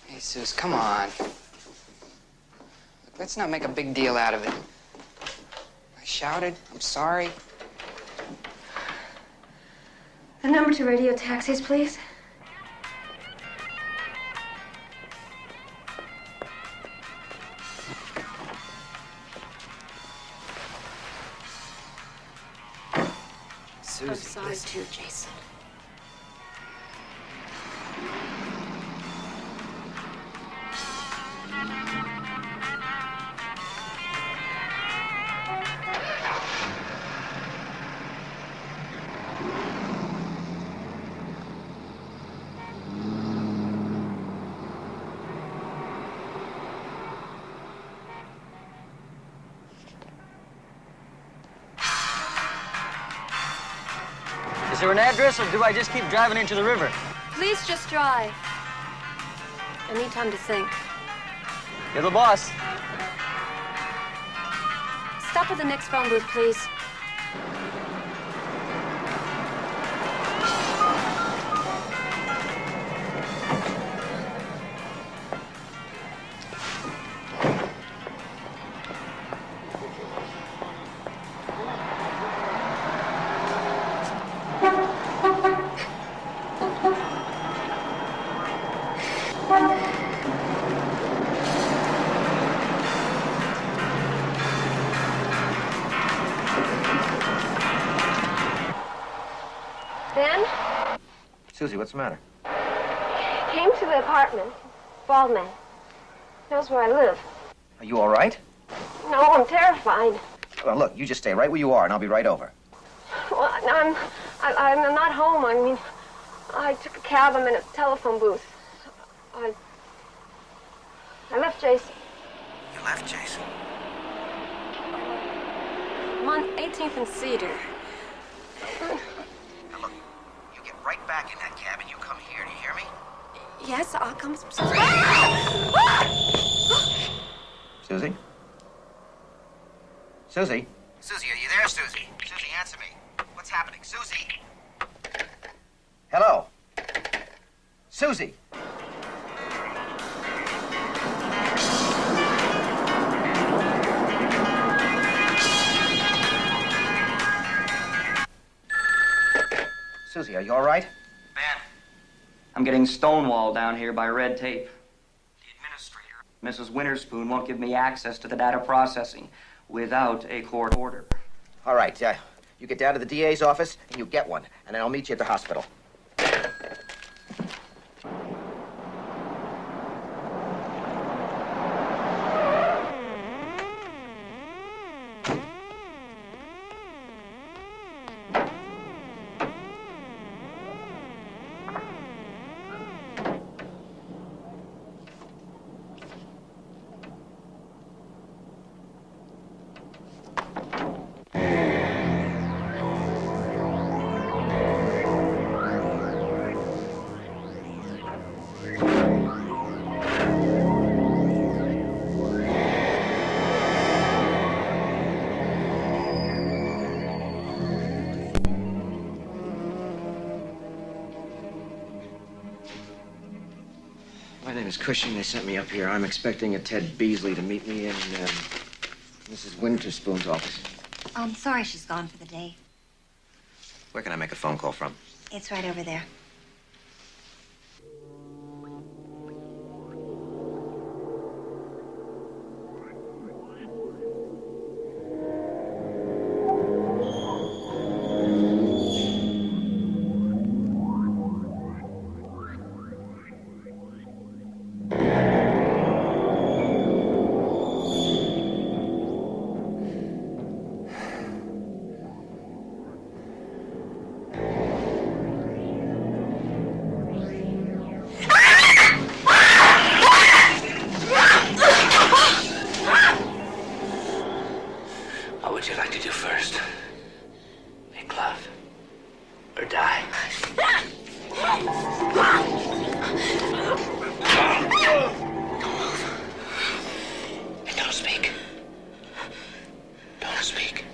Hey, Suze, come on. Let's not make a big deal out of it. I shouted. I'm sorry. The number to radio taxis, please. Susie, I'm sorry too, Jason. Is there an address, or do I just keep driving into the river? Please just drive. I need time to think. You're the boss. Stop at the next phone booth, please. Ben Susie, what's the matter? came to the apartment. Bald man. Knows where I live. Are you all right? No, I'm terrified. Well, look, you just stay right where you are, and I'll be right over. Well, I'm not home. I mean, I took a cab. I'm in a telephone booth. I left Jason. You left Jason? I'm on 18th and Cedar. Now, look, you get right back in that cab and you come here. Do you hear me? Yes, I'll come. Susie? Susie? Susie, are you there, Susie? Susie, answer me. What's happening? Susie? Hello? Susie? Susie, are you all right? Ben. I'm getting stonewalled down here by red tape. The administrator, Mrs. Winterspoon, won't give me access to the data processing without a court order. All right, you get down to the DA's office and you get one, and then I'll meet you at the hospital. My name is Cushing. They sent me up here. I'm expecting a Ted Beasley to meet me in Mrs. Winterspoon's office. I'm sorry she's gone for the day. Where can I make a phone call from? It's right over there. What would you like to do first? Make love? Or die? Don't move. And don't speak. Don't speak.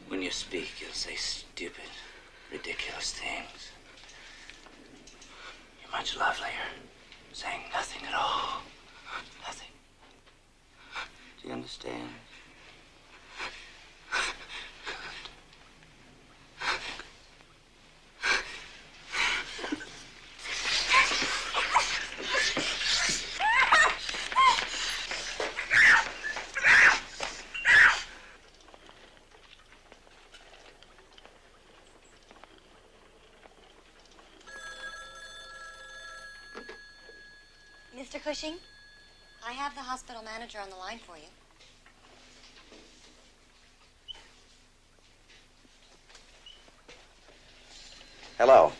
When you speak, you'll say stupid, ridiculous things. You're much lovelier saying nothing at all. Nothing. Do you understand? Mr. Cushing, I have the hospital manager on the line for you. Hello.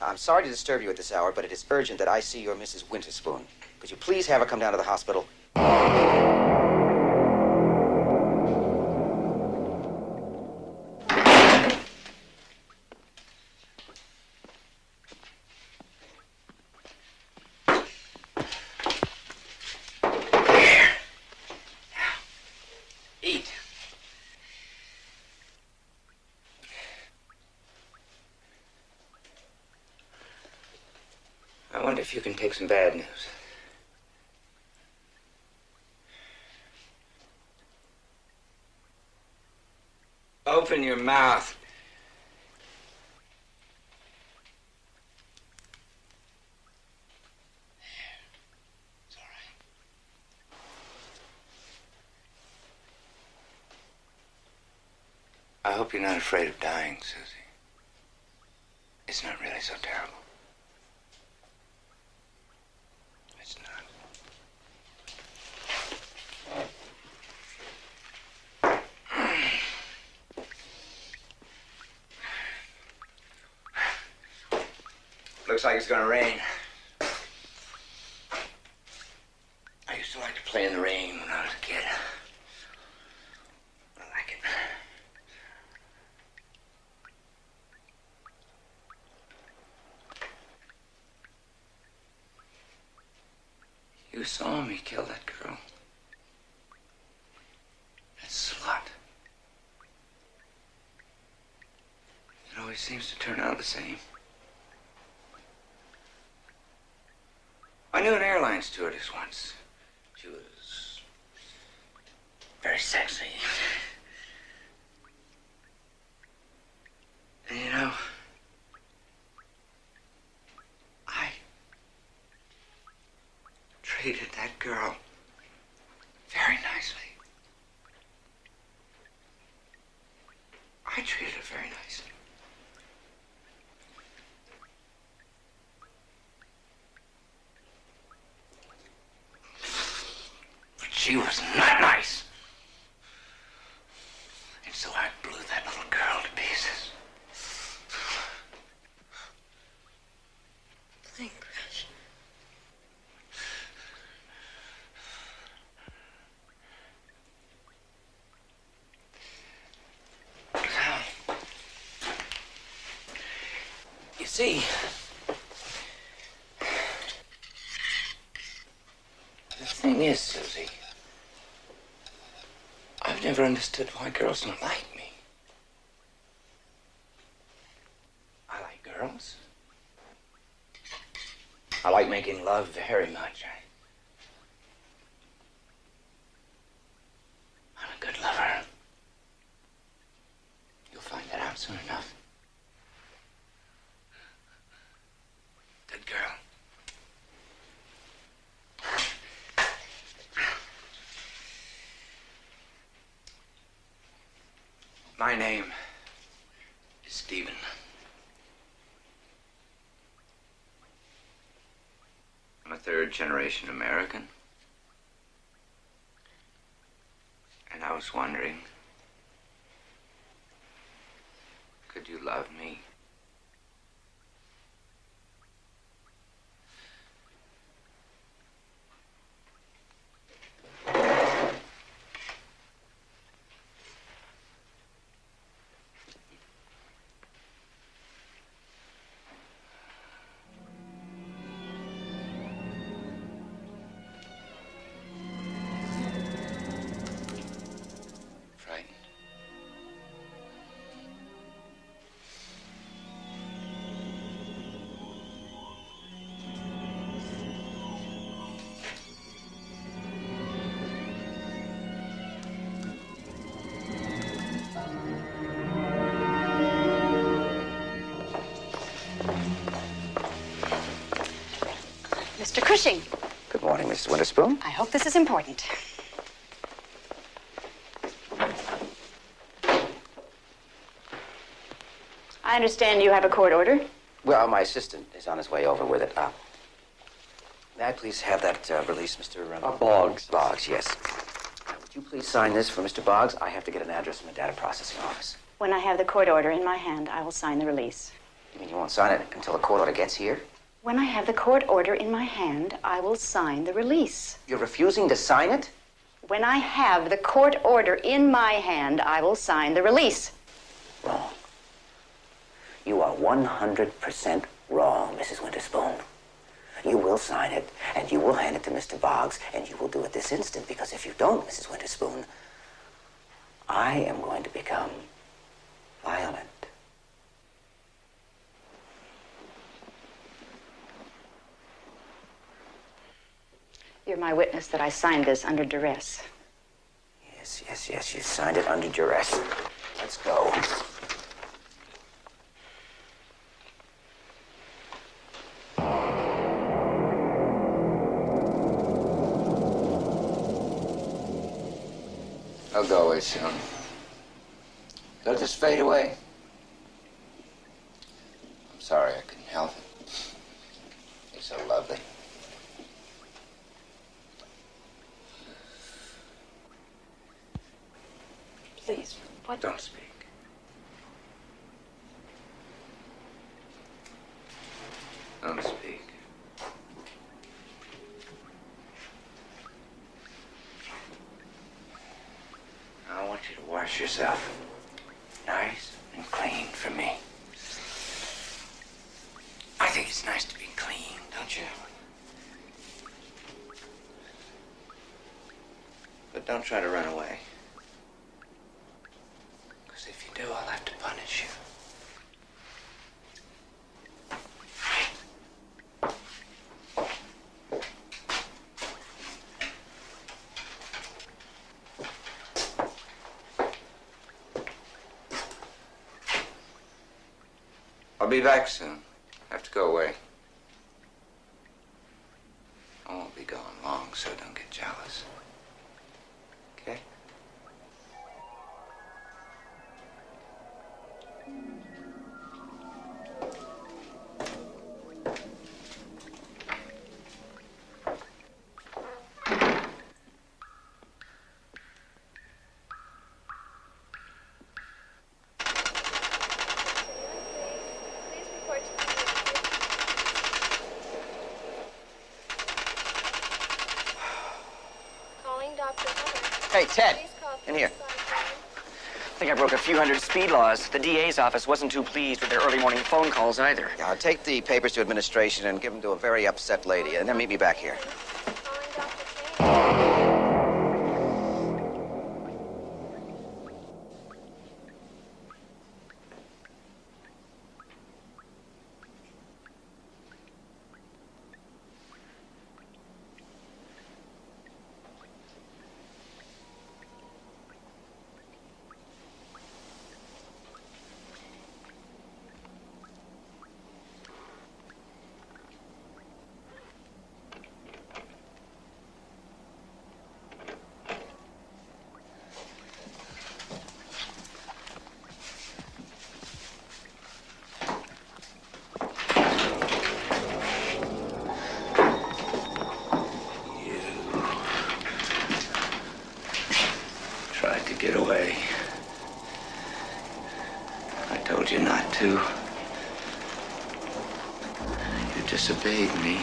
I'm sorry to disturb you at this hour, but it is urgent that I see your Mrs. Winterspoon. Could you please have her come down to the hospital? Eat. I wonder if you can take some bad news. Open your mouth. It's all right. I hope you're not afraid of dying, Susie. It's not really so terrible. It's not. Looks like it's gonna rain. I used to like to play in the rain when I was a kid. I like it. who saw me kill that girl. That slut. It always seems to turn out the same. I knew an airline stewardess once. She was very sexy. And you know, I treated that girl very nicely. I treated her very nicely. But she was not nice. And so I blew that little girl to pieces. Plane crash. You see, the thing is, Susie, I've never understood why girls don't like me. I like girls. I like making love very much. I'm a good lover. You'll find that out soon enough. Good girl. My name is Stephen. I'm a third-generation American. And I was wondering, could you love me? Mr. Cushing. Good morning, Mrs. Winterspoon. I hope this is important. I understand you have a court order. Well, my assistant is on his way over with it. May I please have that release, Mr. Boggs. Boggs, yes. Would you please sign this for Mr. Boggs? I have to get an address from the data processing office. When I have the court order in my hand, I will sign the release. You mean you won't sign it until the court order gets here? When I have the court order in my hand, I will sign the release. You're refusing to sign it? When I have the court order in my hand, I will sign the release. Wrong. You are 100% wrong, Mrs. Winterspoon. You will sign it, and you will hand it to Mr. Boggs, and you will do it this instant, because if you don't, Mrs. Winterspoon, I am going to become violent. You're my witness that I signed this under duress. Yes, you signed it under duress. Let's go. I'll go away soon. They'll just fade away. I'm sorry I couldn't help it. You're so lovely. Please, what? Don't speak. Don't speak. I want you to wash yourself nice and clean for me. I think it's nice to be clean, don't you? But don't try to run away. Because if you do, I'll have to punish you. I'll be back soon. I have to go away. I won't be gone long, so don't get jealous. Okay? Hey, Ted, in here. I think I broke a few hundred speed laws. The DA's office wasn't too pleased with their early morning phone calls either. Now, take the papers to administration and give them to a very upset lady, and then meet me back here. Tried to get away. I told you not to. You disobeyed me.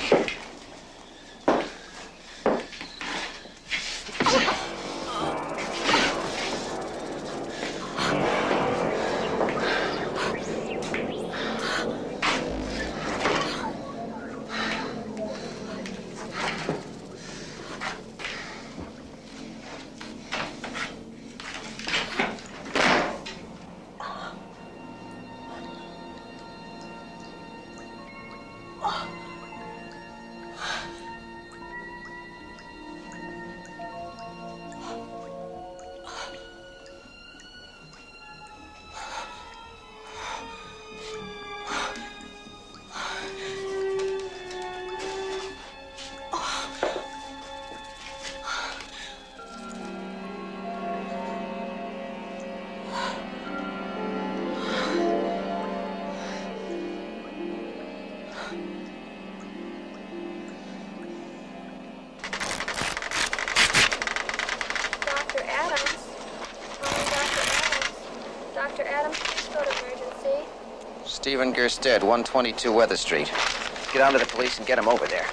Stephen Gerstead, 122 Weather Street. Get on to the police and get him over there.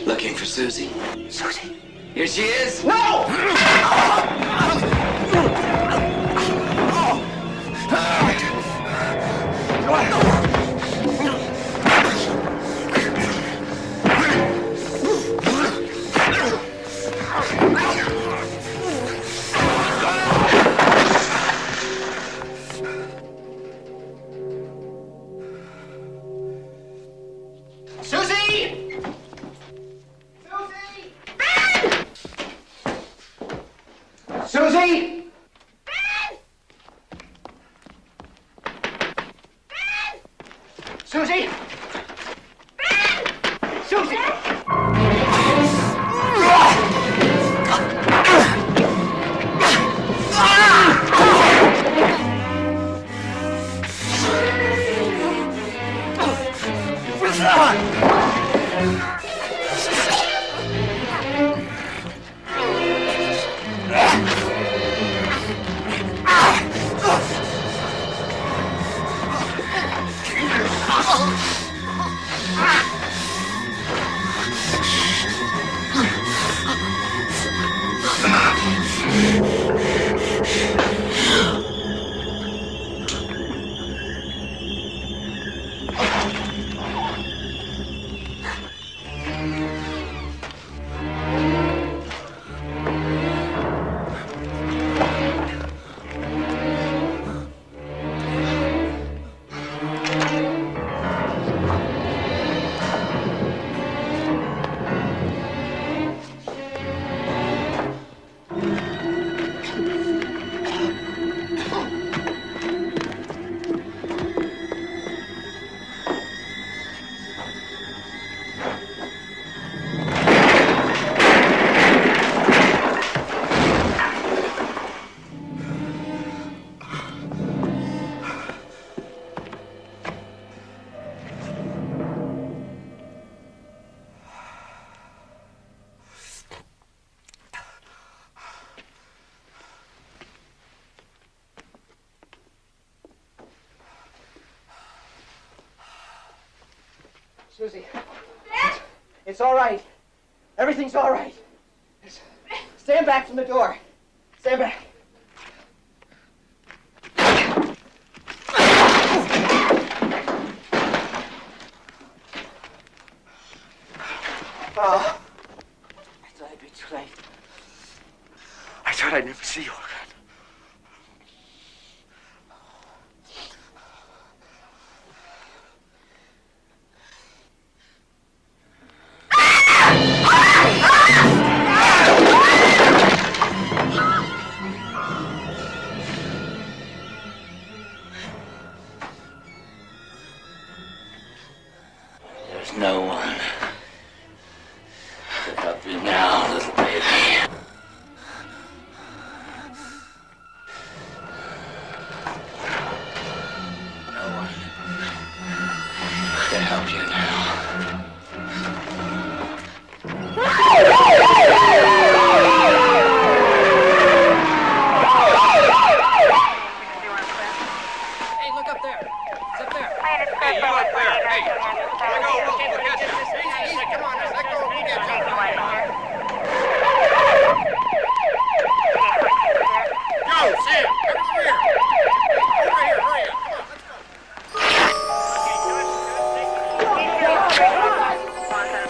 Looking for Susie. Susie? Here she is. No! Susie! Susie! Susie! Susie! Susie, it's all right. Everything's all right. Stand back from the door. Stand back. Oh, I thought I'd be too late. I thought I'd never see you again. There's no one to help you now, little baby. No one to help you now. Hey, look up there. It's up there. Hey, you up there. Hey, let go. We'll get you. Easy, come on, let go. We'll get you. Go, Sam, come over here. Over here, hurry up. Come on, let's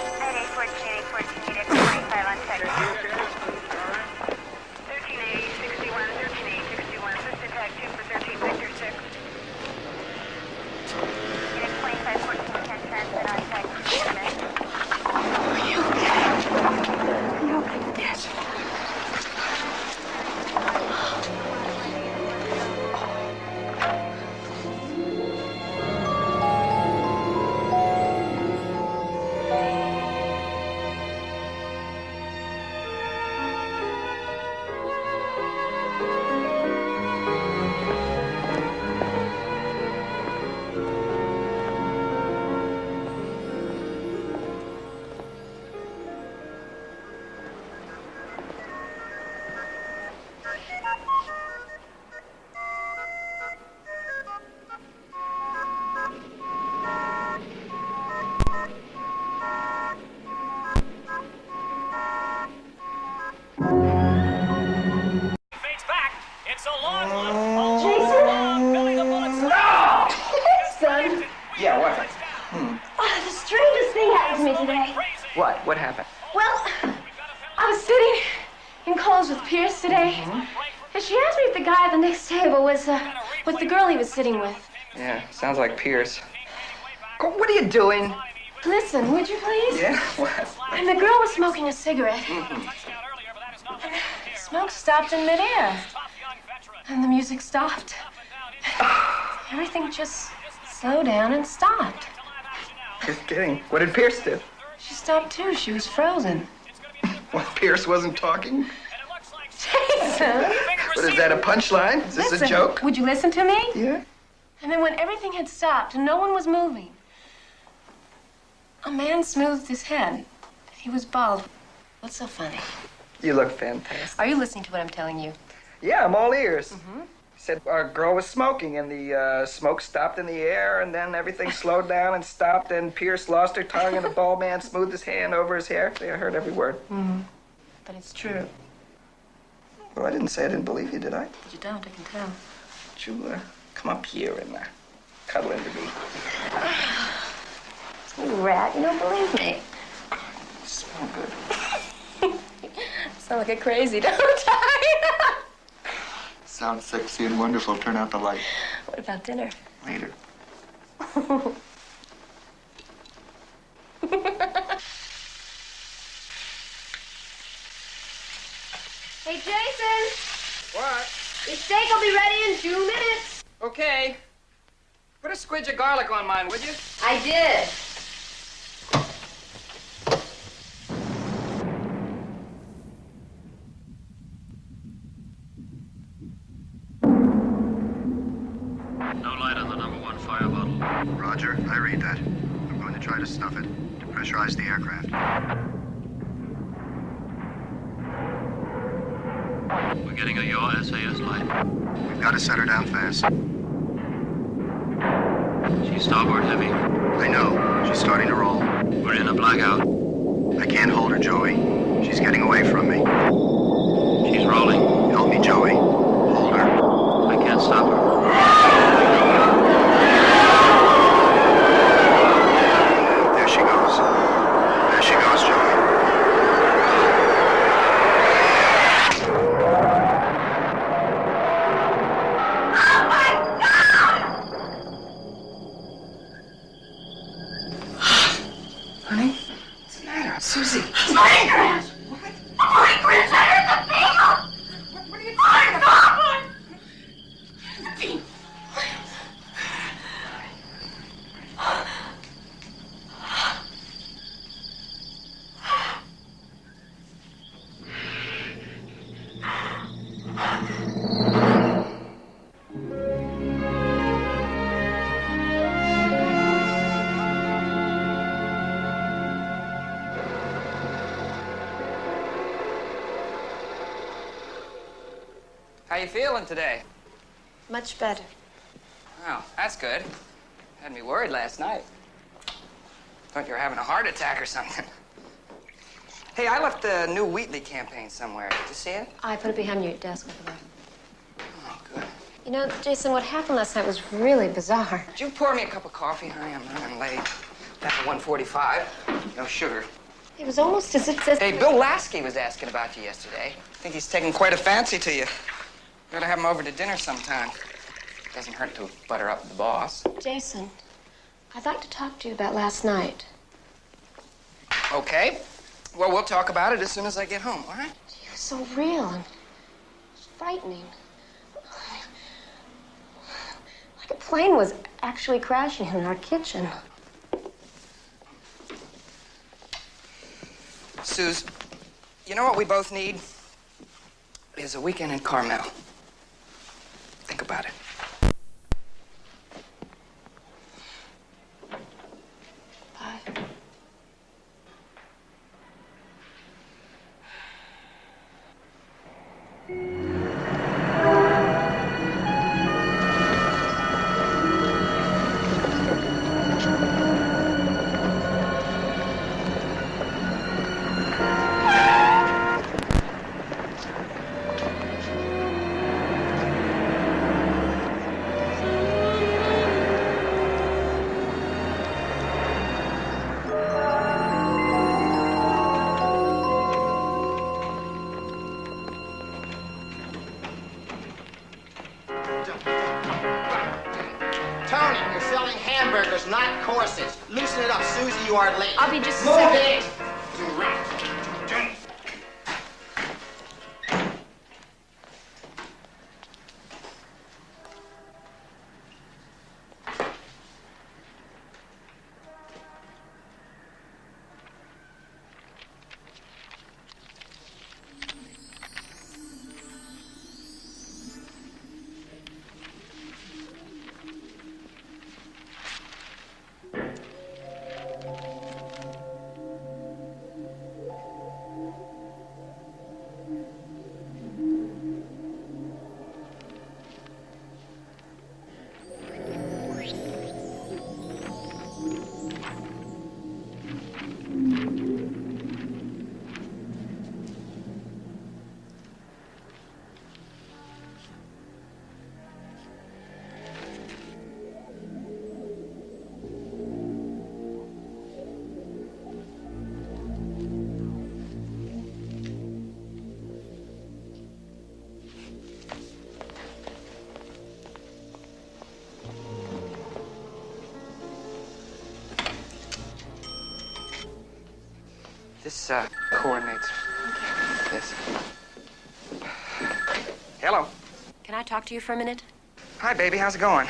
go. The strangest thing happened to me today. What? What happened? Well, I was sitting in calls with Pierce today, and she asked me if the guy at the next table was the girl he was sitting with. Yeah, sounds like Pierce. What are you doing? Listen, would you please? Yeah, what? And the girl was smoking a cigarette. And the smoke stopped in midair. And the music stopped. Everything just slowed down and stopped. You're kidding. What did Pierce do? She stopped too. She was frozen. Well, Pierce wasn't talking? Jason! What, is that a punchline? Is this a joke? Would you listen to me? Yeah. And then when everything had stopped and no one was moving, a man smoothed his head. He was bald. What's so funny? You look fantastic. Are you listening to what I'm telling you? Yeah, I'm all ears. Said our girl was smoking, and the smoke stopped in the air, and then everything slowed down and stopped, and Pierce lost her tongue, and the bald man smoothed his hand over his hair. I heard every word. But it's true. Well, I didn't say I didn't believe you, did I? But you don't, I can tell. Would you come up here and cuddle into me? You rat, you don't believe me. You smell good. Sound like a crazy, don't I? Sounds sexy and wonderful. Turn out the light. What about dinner? Later. Hey, Jason! What? Your steak will be ready in 2 minutes. Okay. Put a squidge of garlic on mine, would you? I did. No light on the number 1 fire bottle. Roger, I read that. I'm going to try to stuff it, depressurize the aircraft. We're getting a yaw SAS light. We've got to set her down fast. She's starboard heavy. I know. She's starting to roll. We're in a blackout. I can't hold her, Joey. She's getting away from me. She's rolling. Help me, Joey. Hold her. I can't stop her. There she goes. There she goes, Joey. Honey? What's the matter? Susie. Migrants! What? Migrants! I heard the people! What are you talking about? How you feeling today? Much better. Oh, that's good. Had me worried last night. Thought you were having a heart attack or something. Hey, I left the new Wheatley campaign somewhere. Did you see it? I put it behind your desk with the Oh, good. You know, Jason, what happened last night was really bizarre. Did you pour me a cup of coffee, honey? I'm running late. That's a 145. No sugar. It was almost as if this... Hey, Bill Lasky was asking about you yesterday. I think he's taking quite a fancy to you. Gotta have him over to dinner sometime. Doesn't hurt to butter up the boss. Jason, I'd like to talk to you about last night. Okay. Well, we'll talk about it as soon as I get home, all right? It was so real and frightening. Like a plane was actually crashing in our kitchen. Suze, you know what we both need? Is a weekend in Carmel. Think about it. Bye. Loosen it up, Susie, you are late. I'll be just a Move second. it! This coordinates. Yes. Hello. Can I talk to you for a minute? Hi, baby. How's it going?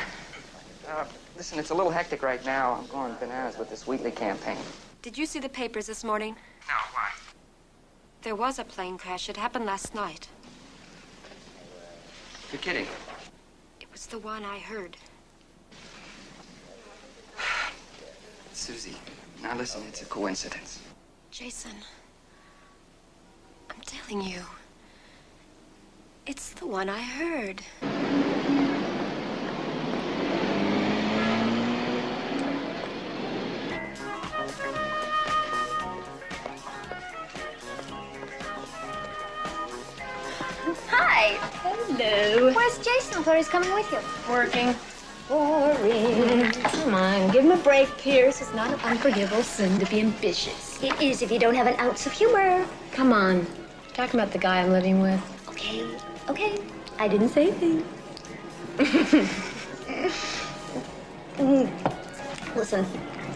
Listen, it's a little hectic right now. I'm going bananas with this Wheatley campaign. Did you see the papers this morning? No, why? There was a plane crash. It happened last night. You're kidding. It was the one I heard. Susie, now listen, it's a coincidence. Jason, I'm telling you, it's the one I heard. Hi. Hello. Where's Jason? I thought he was coming with you. Working. Boring. Come on, give him a break, Pierce. It's not an unforgivable sin to be ambitious. It is if you don't have an ounce of humor. Come on. Talking about the guy I'm living with. Okay, okay. I didn't say a thing. Listen,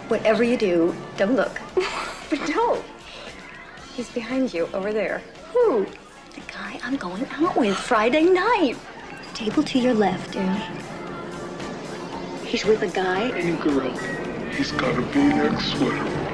whatever you do, don't look. But don't. He's behind you, over there. Who? The guy I'm going out with Friday night. Table to your left, dearly. He's with a guy. Incorrect. He's got a V-neck sweater on.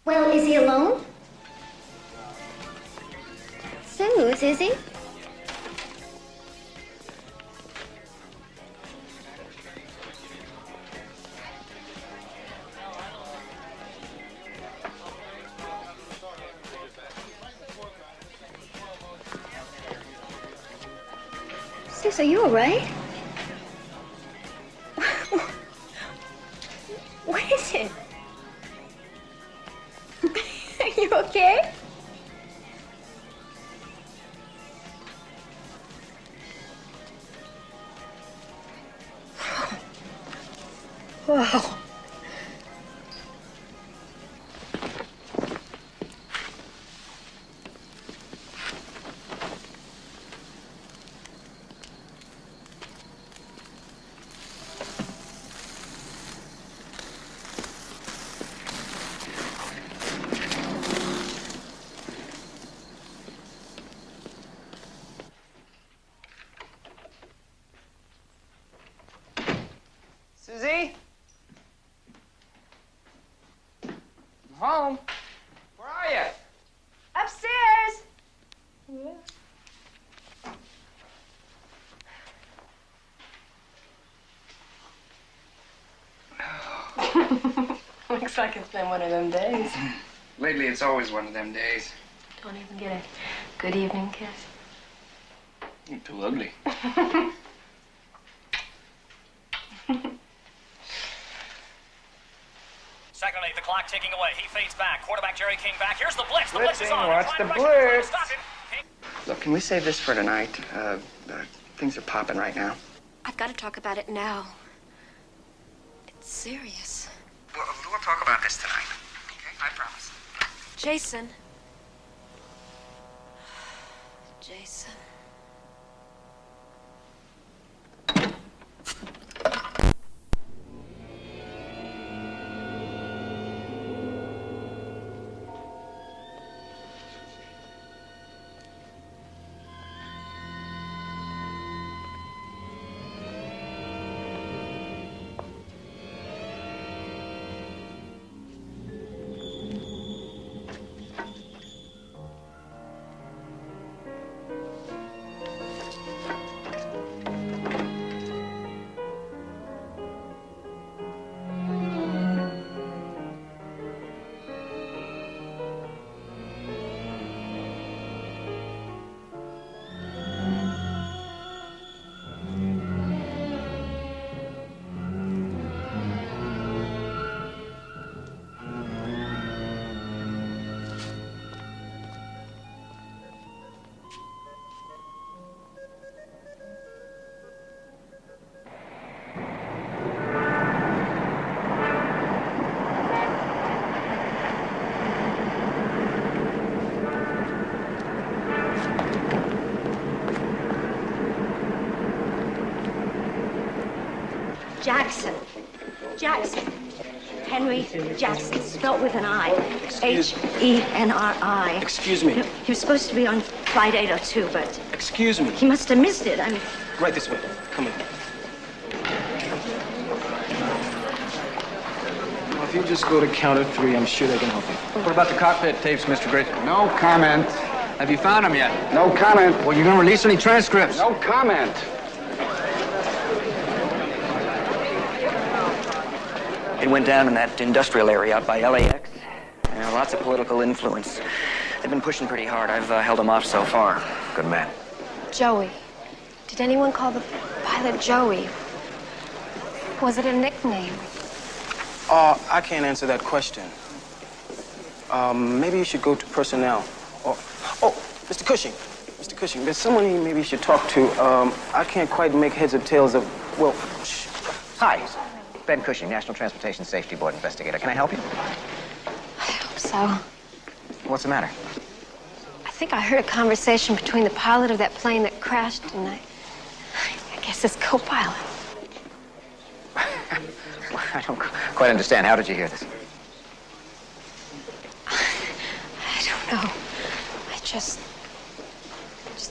Well, is he alone? Suze, is he? Suze, are you all right? What is it? Are you okay? Wow. Susie? I'm home. Where are you? Looks like it's been one of them days. Lately, it's always one of them days. Don't even get a good evening kiss. You're too ugly. Second and 8, the clock ticking away. He fades back. Quarterback Jerry King back. Here's the blitz. The blitz is Blitzing, on. watch the They're trying to rush him, blitz. stop him. Look, can we save this for tonight? Things are popping right now. I've got to talk about it now. It's serious. We'll talk about this tonight. Okay, I promise. Jason. Jason. Jackson. Jackson. Henry Jackson, spelt with an I. H-E-N-R-I. Excuse me. He was supposed to be on flight 802, but Excuse me. he must have missed it. I mean, Right this way. Come in. Well, if you just go to counter 3, I'm sure they can help you. What about the cockpit tapes, Mr. Gritch? No comment. Have you found them yet? No comment. Well, you gonna release any transcripts? No comment. It went down in that industrial area out by LAX. Lots of political influence. They've been pushing pretty hard. I've held them off so far. Good man. Joey. Did anyone call the pilot Joey? Was it a nickname? I can't answer that question. Maybe you should go to personnel. Oh, Mr. Cushing. Mr. Cushing, there's someone you maybe should talk to. I can't quite make heads or tails of, well, Hi. Ben Cushing, National Transportation Safety Board investigator. Can I help you? I hope so. What's the matter? I think I heard a conversation between the pilot of that plane that crashed and I guess his co-pilot. I don't quite understand. How did you hear this? I don't know. I just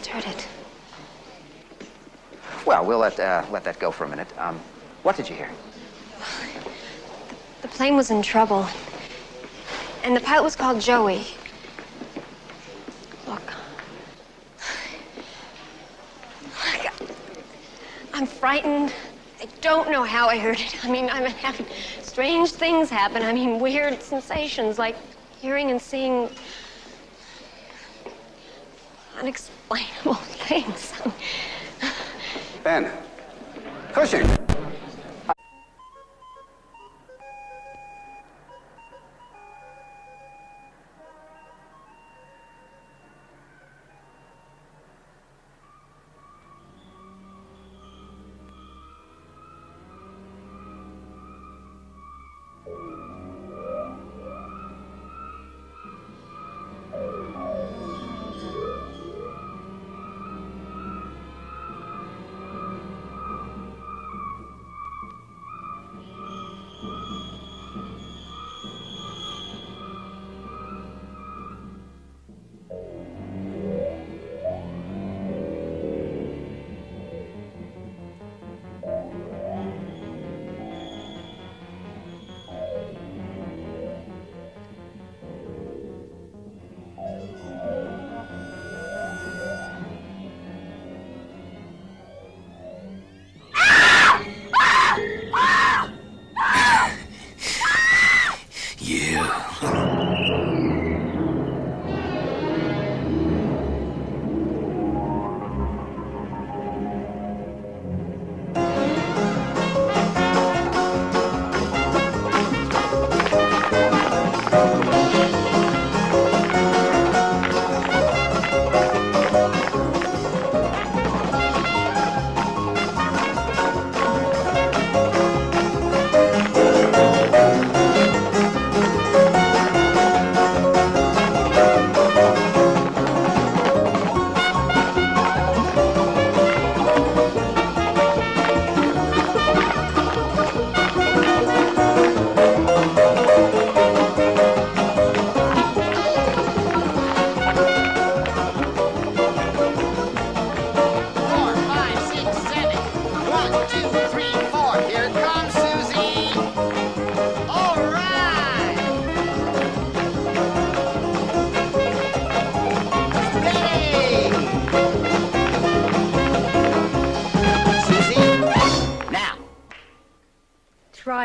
heard it. Well, we'll let that go for a minute. What did you hear? The plane was in trouble. And the pilot was called Joey. Look. I'm frightened. I don't know how I heard it. I mean, I'm having strange things happen. I mean, weird sensations like hearing and seeing unexplainable things. Ben. Cushing.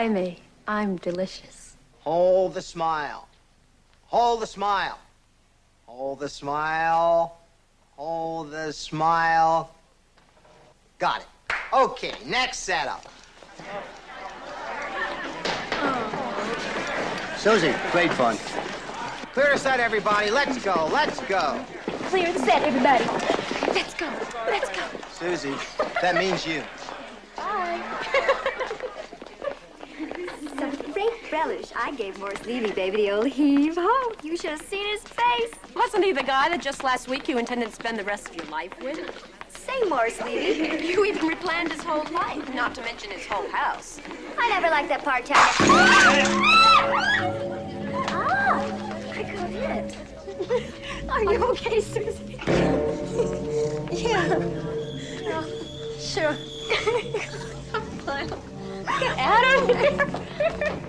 Try me. I'm delicious. Hold the smile. Hold the smile. Hold the smile. Hold the smile. Got it. Okay, next setup. Susie, great fun. Clear the set, everybody. Let's go. Let's go. Clear the set, everybody. Let's go. Let's go. Susie, that means you. Bye. Some great relish I gave Morris Levy, baby, the old heave-ho. You should have seen his face. Wasn't he the guy that just last week you intended to spend the rest of your life with? Say, Morris Levy. You even replanned his whole life, not to mention his whole house. I never liked that part-time. I got hit. Are you okay, Susie? Yeah. Sure. Get out of here.